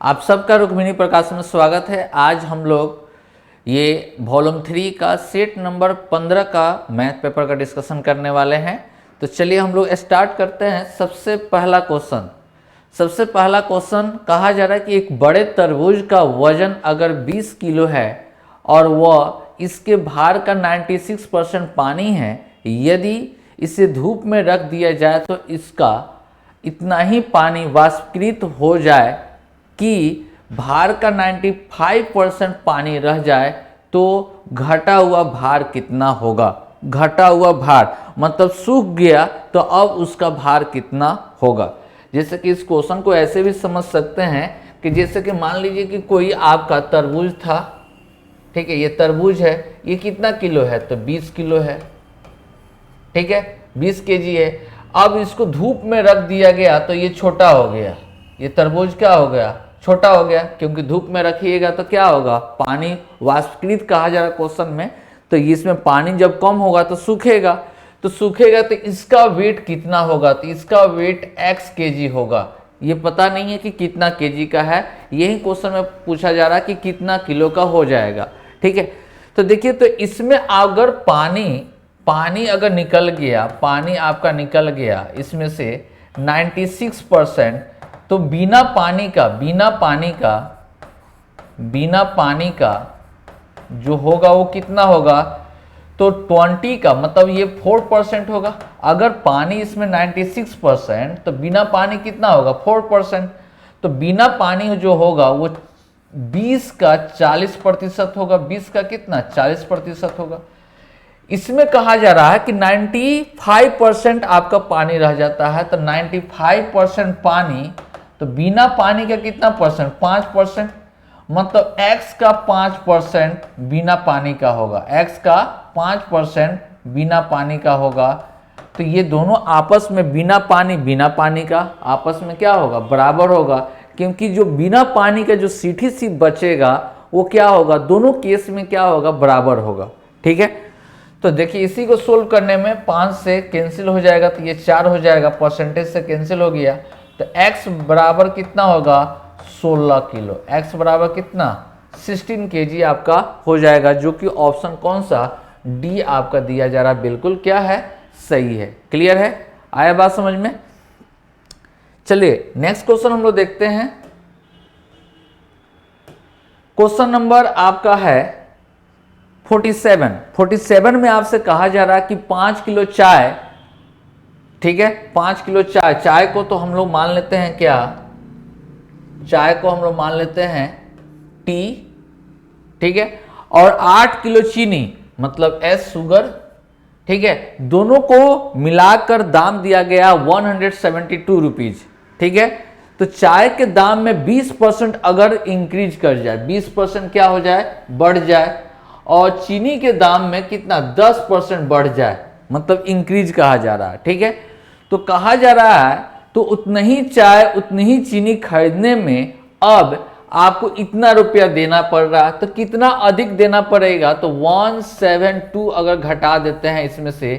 आप सबका रुक्मिणी प्रकाश में स्वागत है। आज हम लोग ये वॉल्यूम 3 का सेट नंबर 15 का मैथ पेपर का डिस्कशन करने वाले हैं। तो चलिए हम लोग स्टार्ट करते हैं। सबसे पहला क्वेश्चन कहा जा रहा है कि एक बड़े तरबूज का वजन अगर 20 किलो है और वह इसके भार का 96% पानी है, यदि इसे धूप में रख दिया जाए तो इसका इतना ही पानी वाष्पीकृत हो जाए कि भार का 95% पानी रह जाए तो घटा हुआ भार कितना होगा। घटा हुआ भार मतलब सूख गया तो अब उसका भार कितना होगा। जैसे कि इस क्वेश्चन को ऐसे भी समझ सकते हैं कि जैसे कि मान लीजिए कि कोई आपका तरबूज था, ठीक है, ये तरबूज है, ये कितना किलो है तो 20 किलो है, ठीक है, 20 केजी है। अब इसको धूप में रख दिया गया तो ये छोटा हो गया, ये तरबूज क्या हो गया, छोटा हो गया, क्योंकि धूप में रखिएगा तो क्या होगा, पानी वाष्पीकृत कहा जा रहा है क्वेश्चन में, तो इसमें पानी जब कम होगा तो सूखेगा, तो इसका वेट कितना होगा, तो इसका वेट x केजी होगा। ये पता नहीं है कि कितना केजी का है, यही क्वेश्चन में पूछा जा रहा है कि कितना किलो का हो जाएगा, ठीक है। तो देखिए, तो इसमें अगर पानी अगर निकल गया, पानी आपका निकल गया इसमें से 96%, तो बिना पानी का जो होगा वो कितना होगा, तो 20 का मतलब ये 4% होगा। अगर पानी इसमें 96% तो बिना पानी कितना होगा, 4%। तो बिना पानी जो होगा वो 20 का 40% होगा, 20 का कितना 40% होगा। इसमें कहा जा रहा है कि 95% आपका पानी रह जाता है, तो 95% पानी, तो बिना पानी का कितना परसेंट, 5%, मतलब x का 5% बिना पानी का होगा, x का 5% बिना पानी का होगा। तो ये दोनों आपस में बिना पानी का आपस में क्या होगा, बराबर होगा, क्योंकि जो बिना पानी का जो सीधी बचेगा वो क्या होगा, दोनों केस में क्या होगा, बराबर होगा, ठीक है। तो देखिए इसी को सोल्व करने में 5 से कैंसिल हो जाएगा तो ये 4 हो जाएगा, परसेंटेज से कैंसिल हो गया, तो x बराबर कितना होगा, 16 किलो। x बराबर कितना, 16 केजी आपका हो जाएगा, जो कि ऑप्शन कौन सा, डी आपका दिया जा रहा है, बिल्कुल क्या है, सही है। क्लियर है, आया बात समझ में। चलिए नेक्स्ट क्वेश्चन हम लोग देखते हैं। क्वेश्चन नंबर आपका है 47 में आपसे कहा जा रहा है कि 5 किलो चाय, ठीक है, 5 किलो चाय को तो हम लोग मान लेते हैं क्या, चाय को हम लोग मान लेते हैं टी, ठीक है, और 8 किलो चीनी मतलब एस शुगर, ठीक है, दोनों को मिलाकर दाम दिया गया 172 रुपीज, ठीक है। तो चाय के दाम में 20% अगर इंक्रीज कर जाए, 20% क्या हो जाए, बढ़ जाए, और चीनी के दाम में कितना 10% बढ़ जाए, मतलब इंक्रीज कहा जा रहा है, ठीक है। तो कहा जा रहा है तो उतनी ही चाय उतनी ही चीनी खरीदने में अब आपको इतना रुपया देना पड़ रहा है, तो कितना अधिक देना पड़ेगा, तो 172 अगर घटा देते हैं इसमें से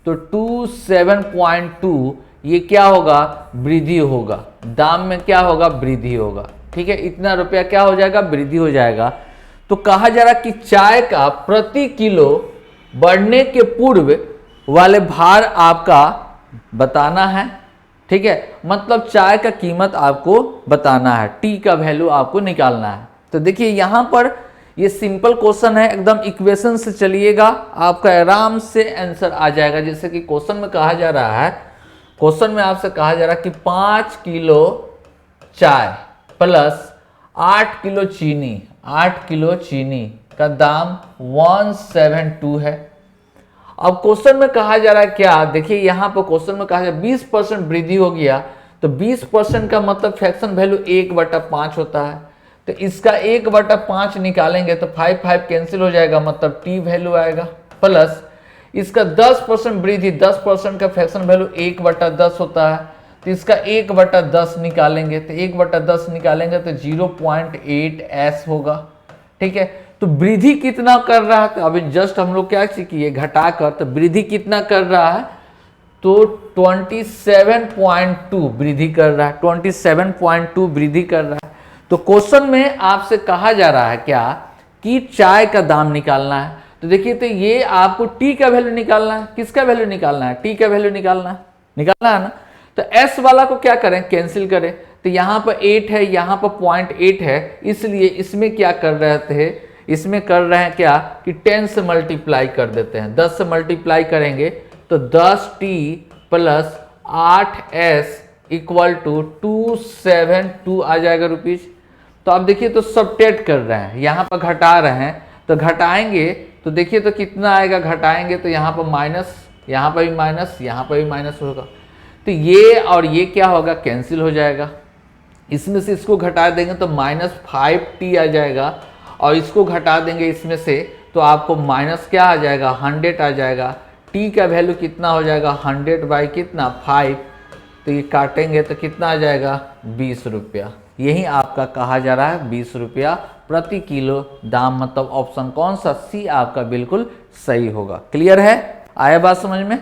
तो 27.2, ये क्या होगा, वृद्धि होगा, दाम में क्या होगा, वृद्धि होगा, ठीक है, इतना रुपया क्या हो जाएगा, वृद्धि हो जाएगा। तो कहा जा रहा कि चाय का प्रति किलो बढ़ने के पूर्व वाले भार आपका बताना है, ठीक है, मतलब चाय का कीमत आपको बताना है, टी का वैल्यू आपको निकालना है। तो देखिए यहां पर ये सिंपल क्वेश्चन है, एकदम इक्वेशन से चलिएगा, आपका आराम से आंसर आ जाएगा। जैसे कि क्वेश्चन में कहा जा रहा है, क्वेश्चन में आपसे कहा जा रहा है कि 5 किलो चाय प्लस 8 किलो चीनी, 8 किलो चीनी का दाम 172 है। अब क्वेश्चन में कहा जा रहा है क्या, देखिए यहां पर क्वेश्चन में कहा जा रहा है 20% वृद्धि हो गया, तो 20% का मतलब फ्रैक्शन वैल्यू 1/5 होता है, तो इसका 1/5 निकालेंगे तो 5 कैंसिल हो जाएगा, मतलब टी वैल्यू आएगा, प्लस इसका 10% वृद्धि, 10% का फ्रैक्शन वैल्यू 1/10 होता है, तो इसका 1/10 निकालेंगे, तो 1/10 निकालेंगे तो 0.8 एस होगा, ठीक है। तो वृद्धि कितना कर रहा है, तो अभी जस्ट हम लोग क्या किए, घटाकर, तो वृद्धि कितना कर रहा है, तो 27.2 वृद्धि कर रहा है, 27.2 वृद्धि कर रहा है। तो क्वेश्चन में आपसे कहा जा रहा है क्या कि चाय का दाम निकालना है। तो देखिए, तो ये आपको टी का वैल्यू निकालना है। किसका वैल्यू निकालना है? टी का वैल्यू निकालना है ना। तो एस वाला को क्या करें? कैंसिल करें। तो यहाँ पर 8 है, यहाँ पर 0.8 है, इसलिए इसमें क्या कर रहे थे, इसमें कर रहे हैं क्या कि 10 से मल्टीप्लाई कर देते हैं। 10 से मल्टीप्लाई करेंगे तो 10t plus 8s equal to 272 आ जाएगा रुपीज। तो आप देखिए, तो सब्ट्रैक्ट कर रहे हैं, यहाँ पर घटा रहे हैं, तो घटाएंगे तो देखिए तो कितना आएगा, घटाएंगे तो यहाँ पर माइनस, यहाँ पर भी माइनस, यहाँ पर भी माइनस होगा। तो ये और ये क्या होगा? कैंसिल हो जाएगा। इसमें से इसको घटा देंगे तो -5t आ जाएगा, और इसको घटा देंगे इसमें से तो आपको माइनस क्या आ जाएगा? 100 आ जाएगा। t का वैल्यू कितना हो जाएगा? 100 बाई कितना? 5। तो ये काटेंगे तो कितना आ जाएगा? 20 रुपया। यही आपका कहा जा रहा है 20 रुपया प्रति किलो दाम, मतलब ऑप्शन कौन सा? सी आपका बिल्कुल सही होगा। क्लियर है? आया बात समझ में?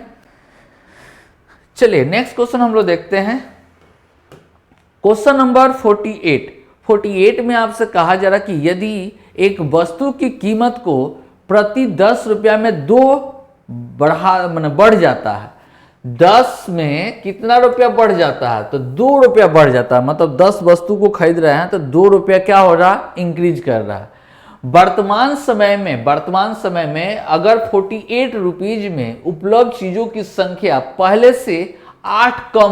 चलिए नेक्स्ट क्वेश्चन हम लोग देखते हैं। क्वेश्चन नंबर 48 में आपसे कहा जा रहा है कि यदि एक वस्तु की कीमत को प्रति 10 रुपया में 2 बढ़ जाता है, 10 में कितना रुपया बढ़ जाता है? तो 2 रुपया बढ़ जाता है। मतलब 10 वस्तु को खरीद रहे हैं तो 2 रुपया क्या हो रहा है? इंक्रीज कर रहा है। वर्तमान समय में अगर 48 रुपीज में उपलब्ध चीजों की संख्या पहले से 8 कम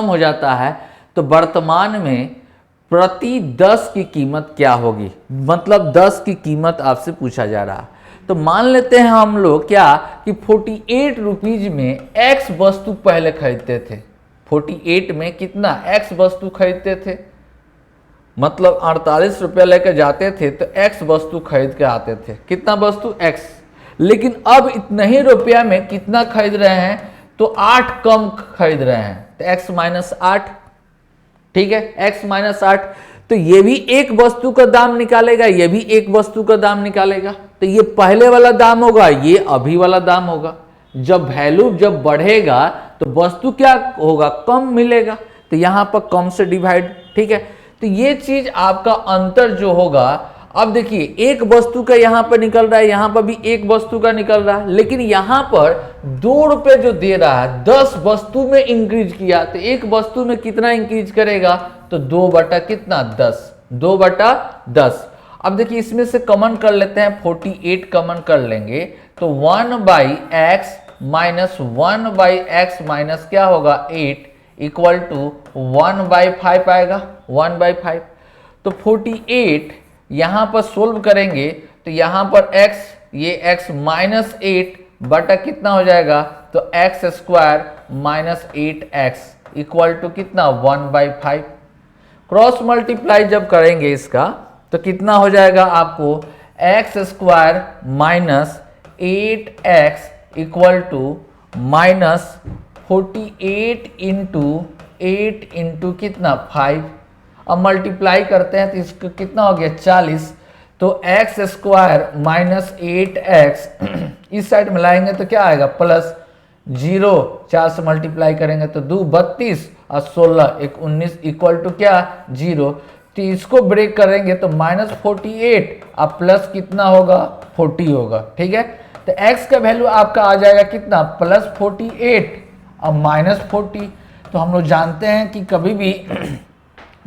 हो जाता है, तो वर्तमान में प्रति 10 की कीमत क्या होगी? मतलब 10 की कीमत आपसे पूछा जा रहा है। तो मान लेते हैं हम लोग क्या कि 48 रुपीज में x वस्तु पहले खरीदते थे। 48 में कितना x वस्तु खरीदते थे? मतलब 48 रुपया लेकर जाते थे तो x वस्तु खरीद के आते थे। कितना वस्तु? x। लेकिन अब इतना ही रुपया में कितना खरीद रहे हैं? तो 8 कम खरीद रहे हैं, तो x माइनस 8। ठीक है, x माइनस 8। तो ये भी एक वस्तु का दाम निकालेगा, ये भी एक वस्तु का दाम निकालेगा। तो ये पहले वाला दाम होगा, ये अभी वाला दाम होगा। जब वैल्यू जब बढ़ेगा तो वस्तु क्या होगा? कम मिलेगा। तो यहां पर कम से डिवाइड। ठीक है, तो ये चीज आपका अंतर जो होगा। अब देखिए, एक वस्तु का यहां पर निकल रहा है, यहां पर भी एक वस्तु का निकल रहा है, लेकिन यहां पर 2 रुपए जो दे रहा है 10 वस्तु में इंक्रीज किया, तो एक वस्तु में कितना इंक्रीज करेगा? तो 2 बटा कितना? 10। 2 बटा 10। अब देखिए, इसमें से कॉमन कर लेते हैं, 48 कॉमन कर लेंगे तो 1/x माइनस 1/x माइनस क्या होगा? 8 इक्वल टू 1/5 आएगा। 1/5। तो 48 यहां पर सोल्व करेंगे तो यहां पर x, ये x माइनस 8 बटा कितना हो जाएगा? तो x square minus 8x equal to कितना? 1/5। क्रॉस मल्टीप्लाई जब करेंगे इसका तो कितना हो जाएगा आपको? x square minus 8x equal to minus 48 into 8 into कितना? 5। अब मल्टीप्लाई करते हैं तो इसका कितना हो गया? 40। तो x स्क्वायर माइनस 8x इस साइड में लाएंगे तो क्या आएगा? प्लस 0। 4 से मल्टीप्लाई करेंगे तो 2 32 और 16 1 19 इक्वल टू क्या? 0। तो इसको ब्रेक करेंगे तो -48 और प्लस कितना होगा? 40 होगा। ठीक है, तो x का वैल्यू आपका आ जाएगा कितना? +48 और -40। तो हम लोग जानते हैं कि कभी भी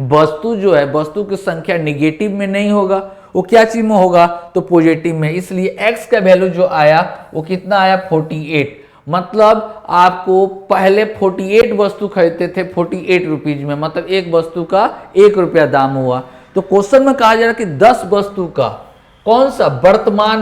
वस्तु जो है, वस्तु की संख्या निगेटिव में नहीं होगा, वो क्या चीज में होगा? तो पॉजिटिव में। इसलिए x का वैल्यू जो आया वो कितना आया? 48। मतलब आपको पहले 48 वस्तु खरीदते थे 48 रुपीज में, मतलब एक वस्तु का 1 रुपया दाम हुआ। तो क्वेश्चन में कहा जा रहा है कि 10 वस्तु का कौन सा? वर्तमान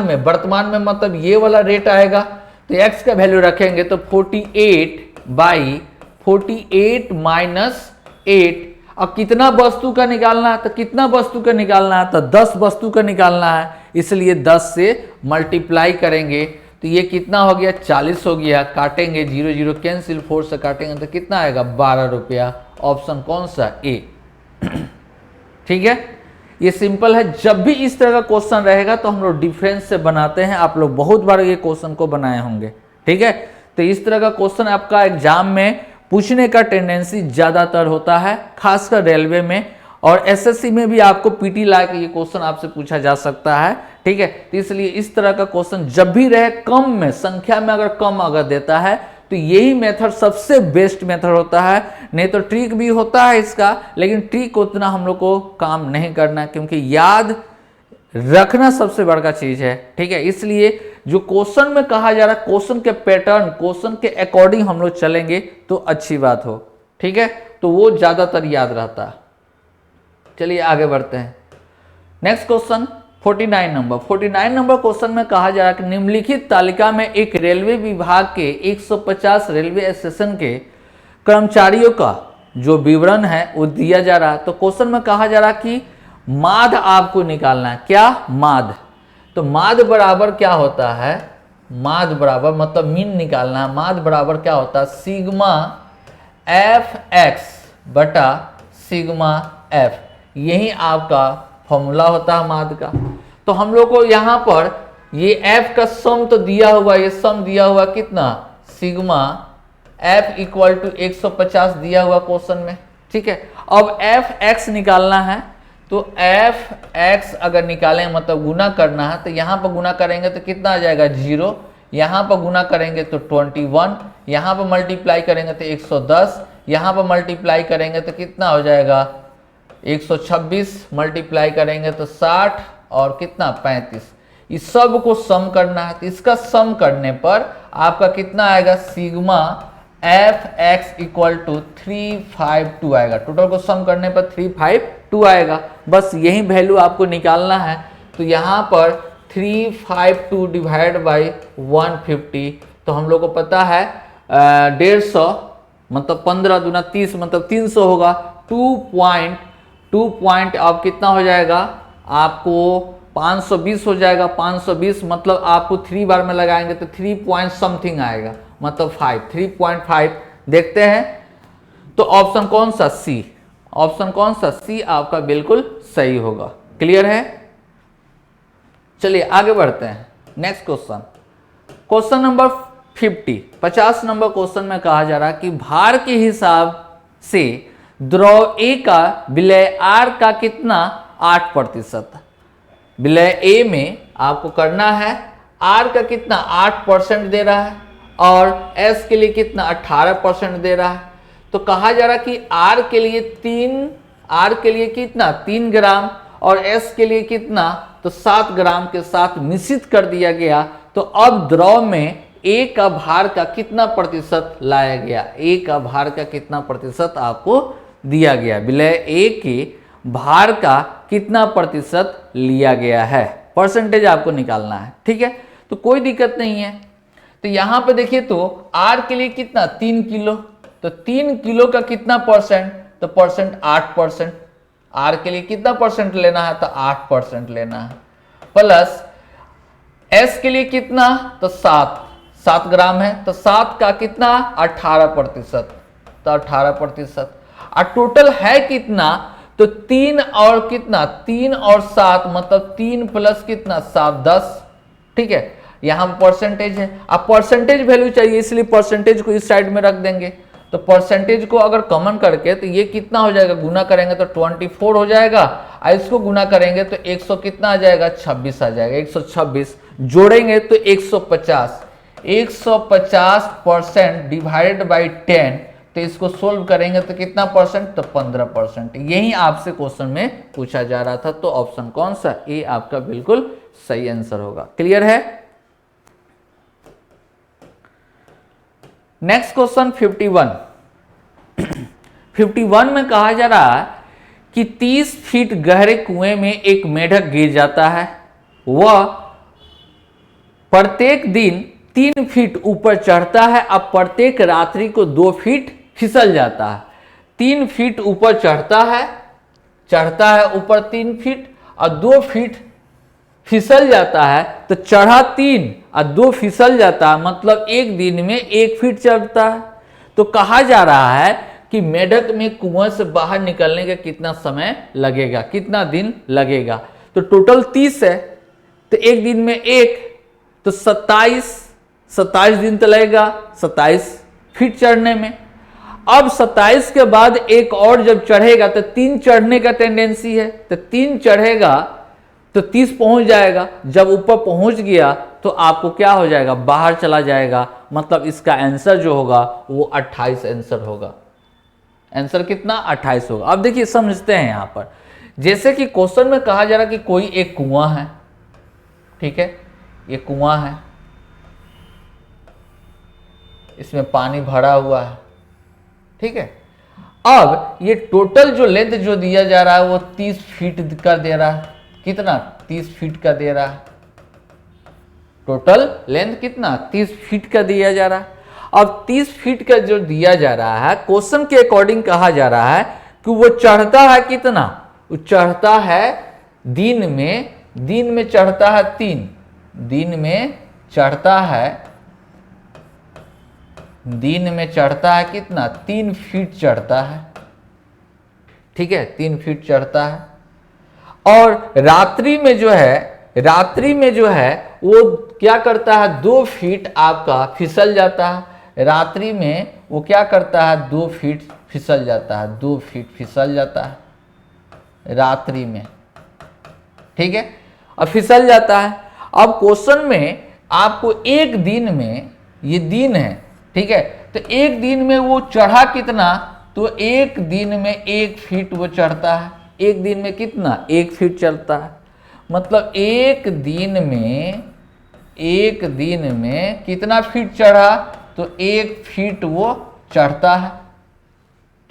में मतलब ये वाला रेट आएगा। तो x का वैल्यू रखेंगे तो 48/48 माइनस 8। अब कितना वस्तु का निकालना है? तो कितना वस्तु का निकालना है? तो 10 वस्तु का निकालना है, इसलिए 10 से मल्टीप्लाई करेंगे तो ये कितना हो गया? 40 हो गया। काटेंगे 0 0 कैंसिल, 4 से काटेंगे तो कितना आएगा? 12 रुपया। ऑप्शन कौन सा? ए। ठीक है, ये सिंपल है। जब भी इस तरह का क्वेश्चन रहेगा तो हम लोग डिफरेंस से बनाते हैं। आप लोग बहुत बार ये क्वेश्चन को बनाए होंगे। ठीक है, तो इस तरह का क्वेश्चन आपका एग्जाम में पूछने का टेंडेंसी ज़्यादातर होता है, खासकर रेलवे में। और एसएससी में भी आपको पीटी लायक ये क्वेश्चन आपसे पूछा जा सकता है, ठीक है। तो इसलिए इस तरह का क्वेश्चन जब भी रहे कम में, संख्या में अगर कम अगर देता है तो यही मेथड सबसे बेस्ट मेथड होता है। नहीं तो ट्रिक भी होता है इसका, लेकिन ट्रिक उतना हम लोग को काम नहीं करना, क्योंकि याद रखना सबसे बड़ा चीज है, ठीक है। इसलिए जो क्वेश्चन में कहा जा रहा है, क्वेश्चन के पैटर्न, क्वेश्चन के अकॉर्डिंग हम लोग चलेंगे तो अच्छी बात हो, ठीक है। तो वो ज्यादातर याद रहता है। चलिए आगे बढ़ते हैं। नेक्स्ट क्वेश्चन 49 नंबर क्वेश्चन में कहा जा रहा है कि निम्नलिखित तालिका में एक रेलवे विभाग के 150 रेलवे स्टेशन के कर्मचारियों का जो विवरण है वो दिया जा रहा है। तो क्वेश्चन में कहा जा रहा है कि माध्य आपको निकालना है। क्या? माध्य। तो माध्य बराबर क्या होता है? माध्य बराबर मतलब मीन निकालना है। माध्य बराबर क्या होता है? सिग्मा एफ एक्स बटा सिग्मा एफ, यही आपका फॉर्मूला होता है माध्य का। तो हम लोग को यहाँ पर ये एफ का सम तो दिया हुआ, ये सम दिया हुआ कितना? सिग्मा एफ इक्वल टू 150 दिया हुआ क्वेश्चन में, ठीक है। अब एफ एक्स निकालना है, तो एफ एक्स अगर निकालें मतलब गुना करना है, तो यहाँ पर गुना करेंगे तो कितना आ जाएगा? 0। यहाँ पर गुना करेंगे तो 21, यहाँ पर मल्टीप्लाई करेंगे तो 110, यहाँ पर मल्टीप्लाई करेंगे तो कितना हो जाएगा? 126, मल्टीप्लाई करेंगे तो 60 और कितना? 35। इस सब को सम करना है, तो इसका सम करने पर आपका कितना आएगा? Sigma F X equal to 352 आएगा। टोटल को सम करने पर 352 आएगा। बस यही वैल्यू आपको निकालना है। तो यहाँ पर 352 डिवाइड बाई 150, तो हम लोग को पता है 150 मतलब 15 दूना 30 मतलब 300 होगा। 2 पॉइंट अब कितना हो जाएगा? आपको 520 हो जाएगा। 520 मतलब आपको 3 बार में लगाएंगे तो 3 पॉइंट समथिंग आएगा, मतलब 3.5 देखते हैं। तो ऑप्शन कौन सा? सी। ऑप्शन कौन सा? सी आपका बिल्कुल सही होगा। क्लियर है? चलिए आगे बढ़ते हैं। Next question, question number 50 number question में कहा जा रहा है कि भार के हिसाब से द्रव ए का विलय आर का कितना 8%। विलय ए में आपको करना है, आर का कितना 8% दे रहा है और एस के लिए कितना 18% दे रहा है। तो कहा जा रहा है कि आर के लिए कितना 3 ग्राम और एस के लिए कितना तो 7 ग्राम के साथ मिश्रित कर दिया गया। तो अब द्रव में ए का भार का कितना प्रतिशत लाया गया? ए का भार का कितना प्रतिशत आपको दिया गया? विलय ए के भार का कितना प्रतिशत लिया गया है? परसेंटेज आपको निकालना है, ठीक है। तो कोई दिक्कत नहीं है। तो यहां पे देखिए तो आर के लिए कितना 3 किलो, तो 3 किलो का कितना परसेंट? तो परसेंट 8%। आर के लिए कितना परसेंट लेना है? तो 8% लेना है। प्लस एस के लिए कितना? तो 7 ग्राम है, तो 7 का कितना 18%, तो 18%। और टोटल है कितना? तो 3 और कितना 3 और 7 मतलब 3 प्लस कितना 7 10, ठीक है। यहाँ परसेंटेज है। अब परसेंटेज वैल्यू चाहिए, इसलिए परसेंटेज को इस साइड में रख देंगे। तो परसेंटेज को अगर कॉमन करके तो ये कितना हो जाएगा? गुना करेंगे तो 24 हो जाएगा और इसको गुना करेंगे तो 100 कितना आ जाएगा? 26 आ जाएगा। 126 जोड़ेंगे तो 150। 150% डिवाइडेड बाई 10, तो इसको सोल्व करेंगे तो कितना परसेंट? तो 15%। यही आपसे क्वेश्चन में पूछा जा रहा था। तो ऑप्शन कौन सा? ए आपका बिल्कुल सही आंसर होगा। क्लियर है? नेक्स्ट क्वेश्चन 51 में कहा जा रहा है कि 30 फीट गहरे कुएं में एक मेढक गिर जाता है। वह प्रत्येक दिन 3 फीट ऊपर चढ़ता है। अब प्रत्येक रात्रि को 2 फीट फिसल जाता है। 3 फीट ऊपर चढ़ता है ऊपर 3 फीट और 2 फीट फिसल जाता है। तो चढ़ा 3 और 2 फिसल जाता है, मतलब एक दिन में 1 फीट चढ़ता है। तो कहा जा रहा है कि मेढक में कुएं से बाहर निकलने का कितना समय लगेगा, कितना दिन लगेगा। तो टोटल 30 है, तो एक दिन में 1, तो 27 दिन तो लगेगा 27 फीट चढ़ने में। अब 27 के बाद एक और जब चढ़ेगा तो 3 चढ़ने का टेंडेंसी है, तो 3 चढ़ेगा तो 30 पहुंच जाएगा। जब ऊपर पहुंच गया तो आपको क्या हो जाएगा, बाहर चला जाएगा। मतलब इसका आंसर जो होगा वो 28 आंसर होगा। आंसर कितना, 28 होगा। अब देखिए समझते हैं यहां पर, जैसे कि क्वेश्चन में कहा जा रहा कि कोई एक कुआं है, ठीक है, ये कुआं है, इसमें पानी भरा हुआ है, ठीक है। अब ये टोटल जो लेंथ जो दिया जा रहा है वो 30 फीट का दे रहा है। कितना, 30 फीट का दे रहा है। टोटल लेंथ कितना, 30 फीट का दिया जा रहा है। अब 30 फीट का जो दिया जा रहा है, क्वेश्चन के अकॉर्डिंग कहा जा रहा है कि वो चढ़ता है कितना, वो चढ़ता है दिन में चढ़ता है 3, दिन में चढ़ता है कितना, 3 फीट चढ़ता है, ठीक है, 3 फीट चढ़ता है। और रात्रि में जो है वो क्या करता है, 2 फीट आपका फिसल जाता है। रात्रि में वो क्या करता है, 2 फीट फिसल जाता है, 2 फीट फिसल जाता है रात्रि में, ठीक है, अब फिसल जाता है। अब क्वेश्चन में आपको एक दिन में, ये दिन है, ठीक है, तो एक दिन में वो चढ़ा कितना, तो एक दिन में 1 फीट वो चढ़ता है। एक दिन में कितना, 1 फीट चढ़ता है। मतलब एक दिन में कितना फीट चढ़ा, तो 1 फीट वो चढ़ता है,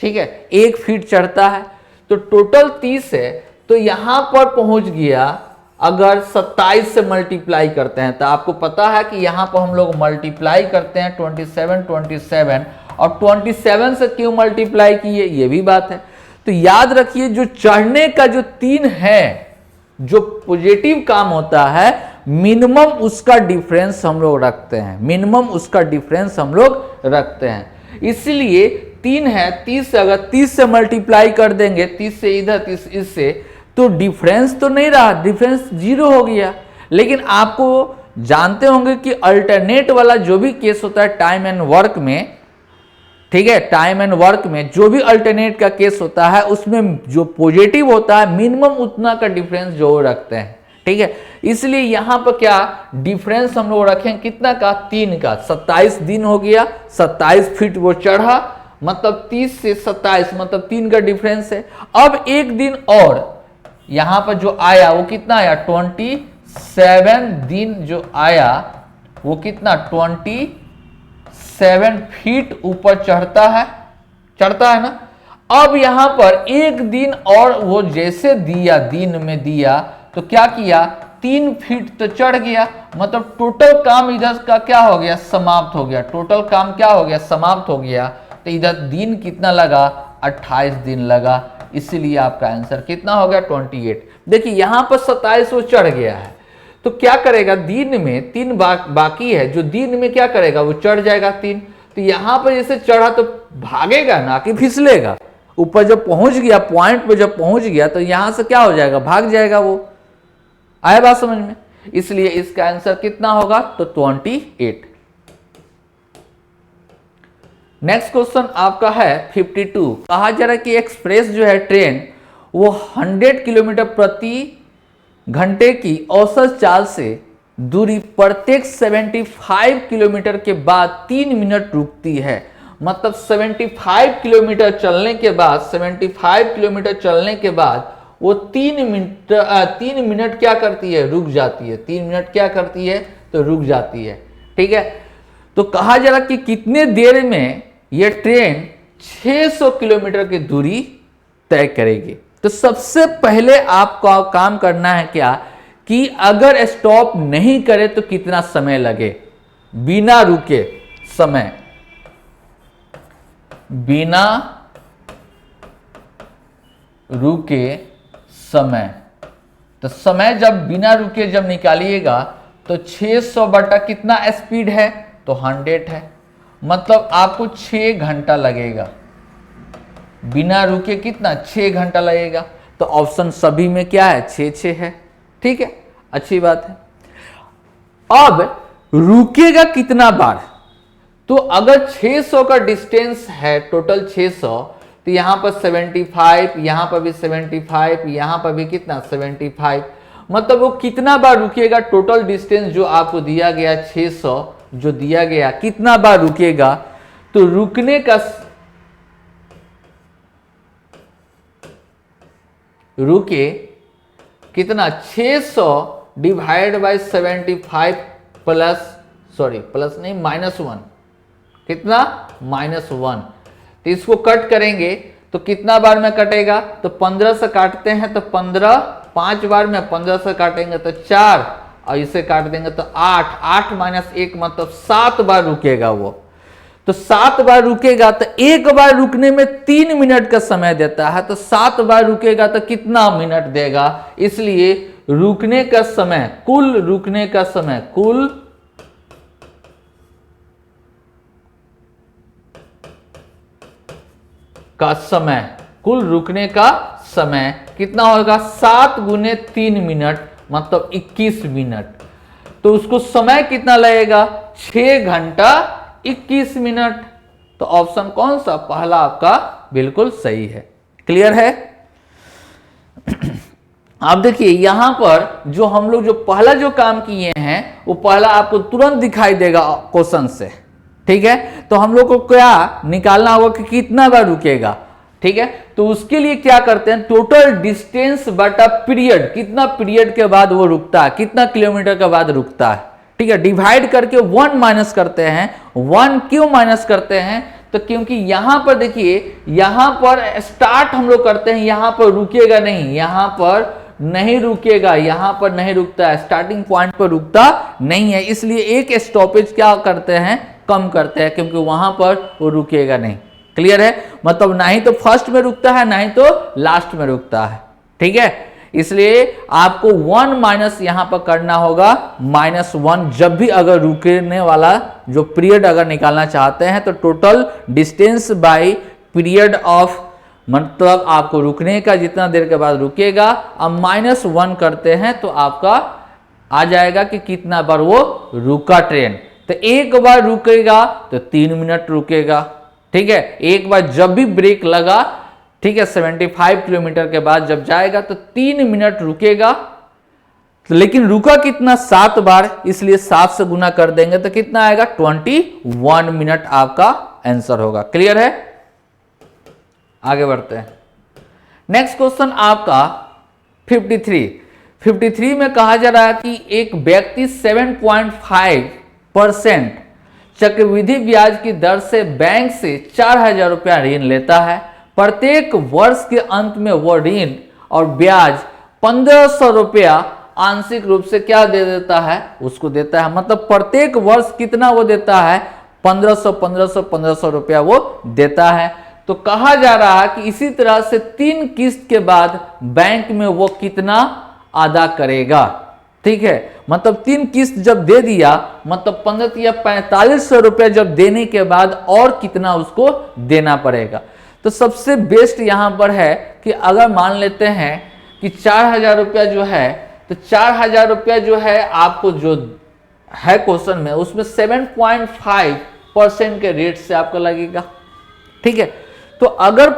ठीक है, 1 फीट चढ़ता है। तो टोटल 30 है, तो यहां पर पहुंच गया। अगर 27 से मल्टीप्लाई करते हैं तो आपको पता है कि यहां पर हम लोग मल्टीप्लाई करते हैं 27 और 27 से क्यों मल्टीप्लाई किए, ये भी बात है। तो याद रखिए, जो चढ़ने का जो 3 है, जो पॉजिटिव काम होता है, मिनिमम उसका डिफरेंस हम लोग रखते हैं, मिनिमम उसका डिफरेंस हम लोग रखते हैं। इसलिए 3 है, 30 से अगर 30 से मल्टीप्लाई कर देंगे, 30 से इधर 30 इससे, तो डिफरेंस तो नहीं रहा, डिफरेंस 0 हो गया। लेकिन आपको जानते होंगे कि अल्टरनेट वाला जो भी केस होता है टाइम एंड वर्क में, ठीक है, टाइम एंड वर्क में जो भी अल्टरनेट का केस होता है, उसमें जो पॉजिटिव होता है मिनिमम उतना का डिफरेंस जो रखते हैं, ठीक है। इसलिए यहां पर क्या डिफरेंस हम लोग रखें, कितना का, 3 का। 27 दिन हो गया, 27 फीट वो चढ़ा, मतलब 30 से 27 मतलब 3 का डिफरेंस है। अब एक दिन और यहां पर जो आया वो कितना आया, 27 दिन जो आया वो कितना, 27 फीट ऊपर चढ़ता है ना। अब यहां पर एक दिन और वो जैसे दिया, दिन में दिया तो क्या किया, 3 फीट तो चढ़ गया। मतलब टोटल काम इधर का क्या हो गया, समाप्त हो गया। टोटल काम क्या हो गया, समाप्त हो गया। तो इधर दिन कितना लगा, 28 दिन लगा। इसीलिए आपका आंसर कितना हो गया, 28। देखिए यहां पर 27 वो चढ़ गया है, तो क्या करेगा, दिन में 3 बाकी है, जो दिन में क्या करेगा, वो चढ़ जाएगा 3। तो यहां पर जैसे चढ़ा तो भागेगा ना कि फिसलेगा। ऊपर जब पहुंच गया, पॉइंट पे जब पहुंच गया तो यहां से क्या हो जाएगा, भाग जाएगा वो। आया बात समझ में। इसलिए इसका आंसर कितना होगा, तो 28। नेक्स्ट क्वेश्चन आपका है 52। कहा जा रहा है कि एक्सप्रेस जो है ट्रेन, वो 100 किलोमीटर प्रति घंटे की औसत चाल से दूरी प्रत्येक 75 किलोमीटर के बाद 3 मिनट रुकती है। मतलब 75 किलोमीटर चलने के बाद, 75 किलोमीटर चलने के बाद वो 3 मिनट क्या करती है, रुक जाती है। 3 मिनट क्या करती है, तो रुक जाती है, ठीक है। तो कहा जा रहा कि कितने देर में यह ट्रेन 600 किलोमीटर की दूरी तय करेगी। तो सबसे पहले आपको काम करना है क्या, कि अगर स्टॉप नहीं करे तो कितना समय लगे, बिना रुके समय, बिना रुके समय। तो समय जब बिना रुके जब निकालिएगा तो 600 बटा कितना स्पीड है, तो 100 है। मतलब आपको 6 घंटा लगेगा, बिना रुके कितना, 6 घंटा लगेगा। तो ऑप्शन सभी में क्या है, 6 है, ठीक है, अच्छी बात है। अब रुकेगा कितना बार, तो अगर 600 का डिस्टेंस है, टोटल 600, तो यहां पर 75, यहां पर भी 75, यहां पर भी कितना 75, मतलब वो कितना बार रुकेगा, टोटल डिस्टेंस जो आपको दिया गया 600 जो दिया गया, कितना बार रुकेगा, तो रुकने का रुके कितना 600 डिवाइड बाय 75 प्लस नहीं -1, कितना -1। तो इसको कट करेंगे तो कितना बार में कटेगा, तो 15 से काटते हैं तो 15, 5 बार में 15 से काटेंगे तो 4, और इसे काट देंगे तो 8, 8 - 1 मतलब 7 बार रुकेगा वो। तो 7 बार रुकेगा तो एक बार रुकने में 3 मिनट का समय देता है, तो 7 बार रुकेगा तो कितना मिनट देगा, इसलिए रुकने का समय, कुल रुकने का समय, कुल का समय, कुल रुकने का समय कितना होगा, 7 × 3 मिनट मतलब 21 मिनट। तो उसको समय कितना लगेगा, 6 घंटा 21 मिनट। तो ऑप्शन कौन सा, पहला आपका बिल्कुल सही है। क्लियर है। आप देखिए यहां पर जो हम लोग जो पहला जो काम किए हैं वो पहला आपको तुरंत दिखाई देगा क्वेश्चन से, ठीक है। तो हम लोग को क्या निकालना होगा कि कितना बार रुकेगा, ठीक है। तो उसके लिए क्या करते हैं, टोटल डिस्टेंस बटा पीरियड, कितना पीरियड के बाद वो रुकता है, कितना किलोमीटर के बाद रुकता है, ठीक है। डिवाइड करके 1 माइनस करते हैं। 1 क्यों माइनस करते हैं, तो क्योंकि यहां पर देखिए, यहां पर स्टार्ट हम लोग करते हैं, यहां पर रुकेगा नहीं, यहां पर नहीं रुकेगा, यहां पर नहीं रुकता है, स्टार्टिंग पॉइंट पर रुकता नहीं है, इसलिए एक स्टॉपेज क्या करते हैं, कम करते हैं, क्योंकि वहां पर वो रुकेगा नहीं। क्लियर है, मतलब ना ही तो फर्स्ट में रुकता है ना ही तो लास्ट में रुकता है, ठीक है। इसलिए आपको 1 माइनस यहां पर करना होगा, -1, जब भी अगर रुकने वाला जो पीरियड अगर निकालना चाहते हैं तो total distance by period of, मतलब आपको रुकने का जितना देर के बाद रुकेगा, अब -1 करते हैं तो आपका आ जाएगा कि कितना बार वो रुका ट्रेन। तो एक बार रुकेगा तो 3 मिनट रुकेगा, ठीक है। एक बार जब भी ब्रेक लगा, ठीक है, 75 किलोमीटर के बाद जब जाएगा तो 3 मिनट रुकेगा। तो लेकिन रुका कितना, 7 बार, इसलिए 7 से गुना कर देंगे तो कितना आएगा, 21 मिनट आपका आंसर होगा। क्लियर है। आगे बढ़ते हैं। नेक्स्ट क्वेश्चन आपका 53 में कहा जा रहा है कि एक व्यक्ति 7.5% चक्रवृद्धि ब्याज की दर से बैंक से 4,000 रुपया ऋण लेता है। प्रत्येक वर्ष के अंत में वह ऋण और ब्याज 1,500 रुपया आंशिक रूप से क्या दे देता है, उसको देता है। मतलब प्रत्येक वर्ष कितना वो देता है, 1,500 रुपया वो देता है। तो कहा जा रहा है कि इसी तरह से 3 किस्त के बाद बैंक में वो कितना अदा करेगा, ठीक है। मतलब 3 किस्त जब दे दिया, मतलब 15 या 4500 रुपया जब देने के बाद और कितना उसको देना पड़ेगा। तो सबसे बेस्ट यहां पर है कि अगर मान लेते हैं कि 4,000 रुपया जो है, तो 4,000 रुपया जो है आपको जो है क्वेश्चन में, उसमें 7.5% के रेट से आपको लगेगा, ठीक है। तो अगर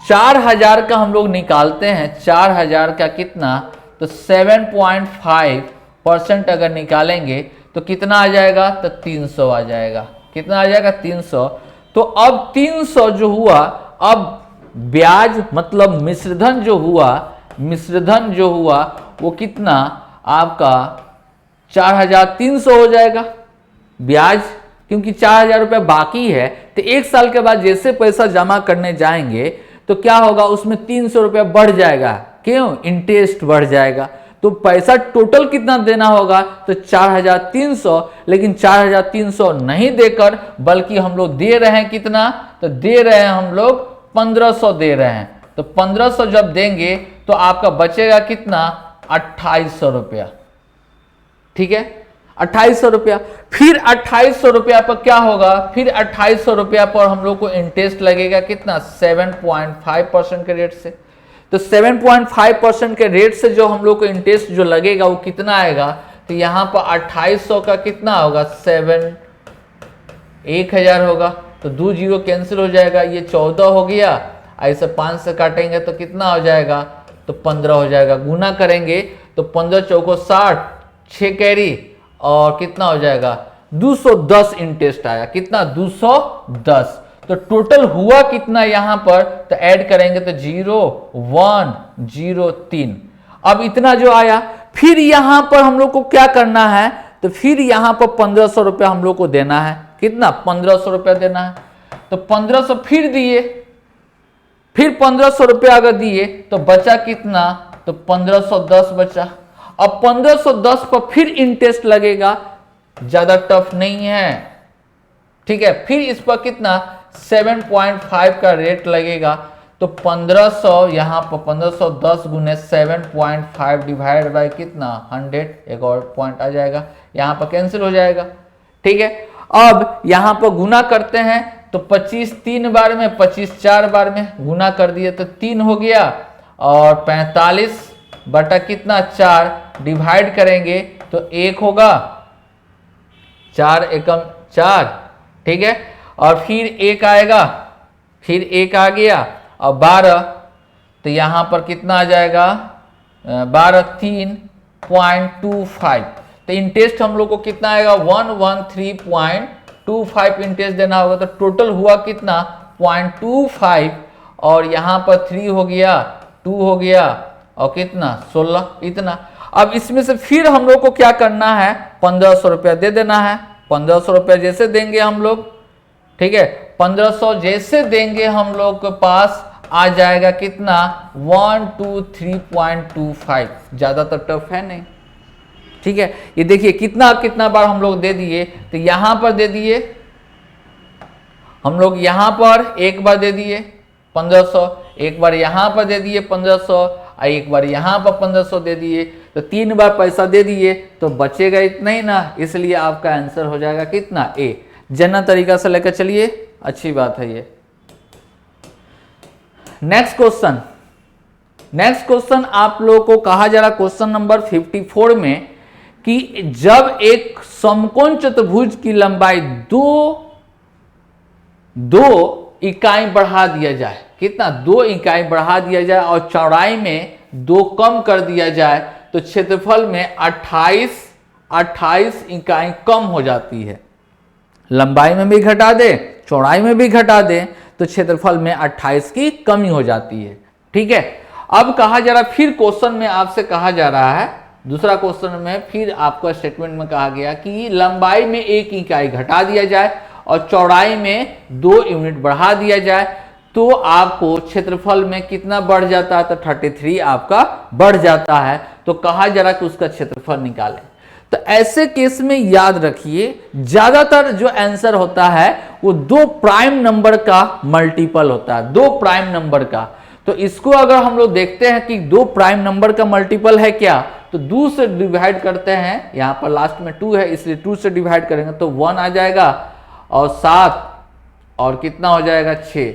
4,000 का हम लोग निकालते हैं, 4,000 का कितना, तो 7.5% अगर निकालेंगे तो कितना आ जाएगा, तो 300 आ जाएगा। कितना आ जाएगा, 300। तो अब 300 जो हुआ, अब ब्याज मतलब मिश्रधन जो हुआ वो कितना आपका 4,300 हो जाएगा ब्याज, क्योंकि 4,000 रुपये बाकी है। तो 1 साल के बाद जैसे पैसा जमा करने जाएंगे तो क्या होगा, उसमें 300 रुपया बढ़ जाएगा। क्यों, इंटरेस्ट बढ़ जाएगा। तो पैसा टोटल कितना देना होगा, तो 4,300। लेकिन 4,300 नहीं देकर बल्कि हम लोग दे रहे हैं कितना, तो दे रहे हैं हम लोग 1,500 दे रहे हैं। तो 1,500 जब देंगे तो आपका बचेगा कितना, 2,800 रुपया, ठीक है, 2,800 रुपया। फिर 2,800 रुपया पर क्या होगा, फिर 2,800 रुपया पर हम लोग को इंटरेस्ट लगेगा कितना, 7.5% के रेट से। तो 7.5% के रेट से जो हम लोग को इंटरेस्ट जो लगेगा वो कितना आएगा, तो यहां पर 2,800 का कितना होगा, 1000 होगा, तो 2 जीरो कैंसिल हो जाएगा, ये 14 हो गया, ऐसे 5 से काटेंगे तो कितना हो जाएगा, तो 15 हो जाएगा। गुना करेंगे तो 15 चौको 60, 6 कैरी और कितना हो जाएगा 210 इंटरेस्ट आया। कितना 210। तो टोटल हुआ कितना यहां पर, तो ऐड करेंगे तो 0103। अब इतना जो आया, फिर यहां पर हम लोग को क्या करना है, तो फिर यहां पर 1500 रुपया हम लोग को देना है। कितना 1500 रुपया देना है, तो 1500 फिर दिए, फिर 1500 रुपया अगर दिए तो बचा कितना, तो 1510 बचा। अब 1510 पर फिर इंटरेस्ट लगेगा, ज्यादा टफ नहीं है, ठीक है। फिर इस पर कितना 7.5 का रेट लगेगा, तो 1500 यहां पर 1510 गुने 7.5 डिवाइड बाय कितना 100, एक और पॉइंट आ जाएगा, यहां पर कैंसिल हो जाएगा, ठीक है। अब यहां पर गुना करते हैं तो 25 3 बार में, 25 4 बार में गुना कर दिए तो 3 हो गया, और 45 बटा कितना 4 डिवाइड करेंगे तो 1 होगा, 4 एकम 4, ठीक है। और फिर 1 आएगा, फिर 1 आ गया, और 12, तो यहां पर कितना आ जाएगा 12 3.25। तो इंटरेस्ट हम लोग को कितना आएगा 113.25 इंटरेस्ट देना होगा। तो टोटल हुआ कितना 0.25, और यहां पर 3 हो गया, 2 हो गया, और कितना 16, इतना। अब इसमें से फिर हम लोग को क्या करना है, 1500 रुपया दे देना है। 1500 रुपया जैसे देंगे हम लोग, ठीक है, 1500 जैसे देंगे हम लोग के पास आ जाएगा कितना 123.25। ज्यादा तो टफ है नहीं, ठीक है। ये देखिए कितना कितना बार हम लोग दे दिए, तो यहां पर दे दिए हम लोग, यहां पर एक बार दे दिए 1500, एक बार यहां पर दे दिए 1500, और एक बार यहां पर 1500 दे दिए, तो 3 बार पैसा दे दिए, तो बचेगा इतना ही ना, इसलिए आपका आंसर हो जाएगा कितना ए। जना तरीका से लेकर चलिए, अच्छी बात है ये। नेक्स्ट क्वेश्चन, नेक्स्ट क्वेश्चन आप लोगों को कहा जा रहा क्वेश्चन नंबर 54 में कि जब एक समकोण चतुर्भुज की लंबाई दो इकाई बढ़ा दिया जाए, कितना 2 इकाई बढ़ा दिया जाए, और चौड़ाई में 2 कम कर दिया जाए, तो क्षेत्रफल में 28 इकाई कम हो जाती है। लंबाई में भी घटा दे, चौड़ाई में भी घटा दे, तो क्षेत्रफल में 28 की कमी हो जाती है, ठीक है। अब कहा जा रहा, फिर क्वेश्चन में आपसे कहा जा रहा है, दूसरा क्वेश्चन में फिर आपको स्टेटमेंट में कहा गया कि लंबाई में 1 इकाई घटा दिया जाए और चौड़ाई में 2 यूनिट बढ़ा दिया जाए, तो आपको क्षेत्रफल में कितना बढ़ जाता है, तो 33 आपका बढ़ जाता है। तो कहा जा रहा कि उसका क्षेत्रफल निकालें। तो ऐसे केस में याद रखिए, ज्यादातर जो आंसर होता है वो 2 प्राइम नंबर का मल्टीपल होता है, 2 प्राइम नंबर का। तो इसको अगर हम लोग देखते हैं कि 2 प्राइम नंबर का मल्टीपल है क्या, तो 2 से डिवाइड करते हैं, यहां पर लास्ट में 2 है इसलिए 2 से डिवाइड करेंगे तो 1 आ जाएगा, और 7 और कितना हो जाएगा 6।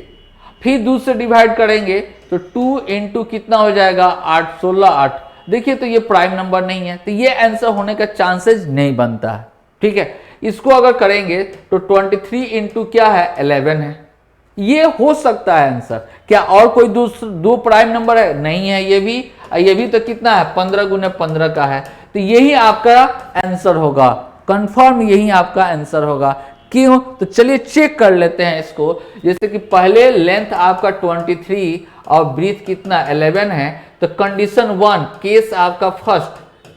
फिर 2 से डिवाइड करेंगे तो 2 इंटू कितना हो जाएगा 8, 16 8। देखिए तो ये प्राइम नंबर नहीं है, तो ये आंसर होने का चांसेस नहीं बनता है, ठीक है। इसको अगर करेंगे तो 23 इंटू क्या है 11 है, ये हो सकता है आंसर। क्या और कोई 2 प्राइम नंबर है, नहीं है। ये भी तो कितना है 15 गुने 15 का है, तो यही आपका आंसर होगा, कंफर्म यही आपका आंसर होगा। क्यों, तो चलिए चेक कर लेते हैं इसको। जैसे कि पहले लेंथ आपका 23 और ब्रीथ कितना 11 है, तो कंडीशन 1 केस आपका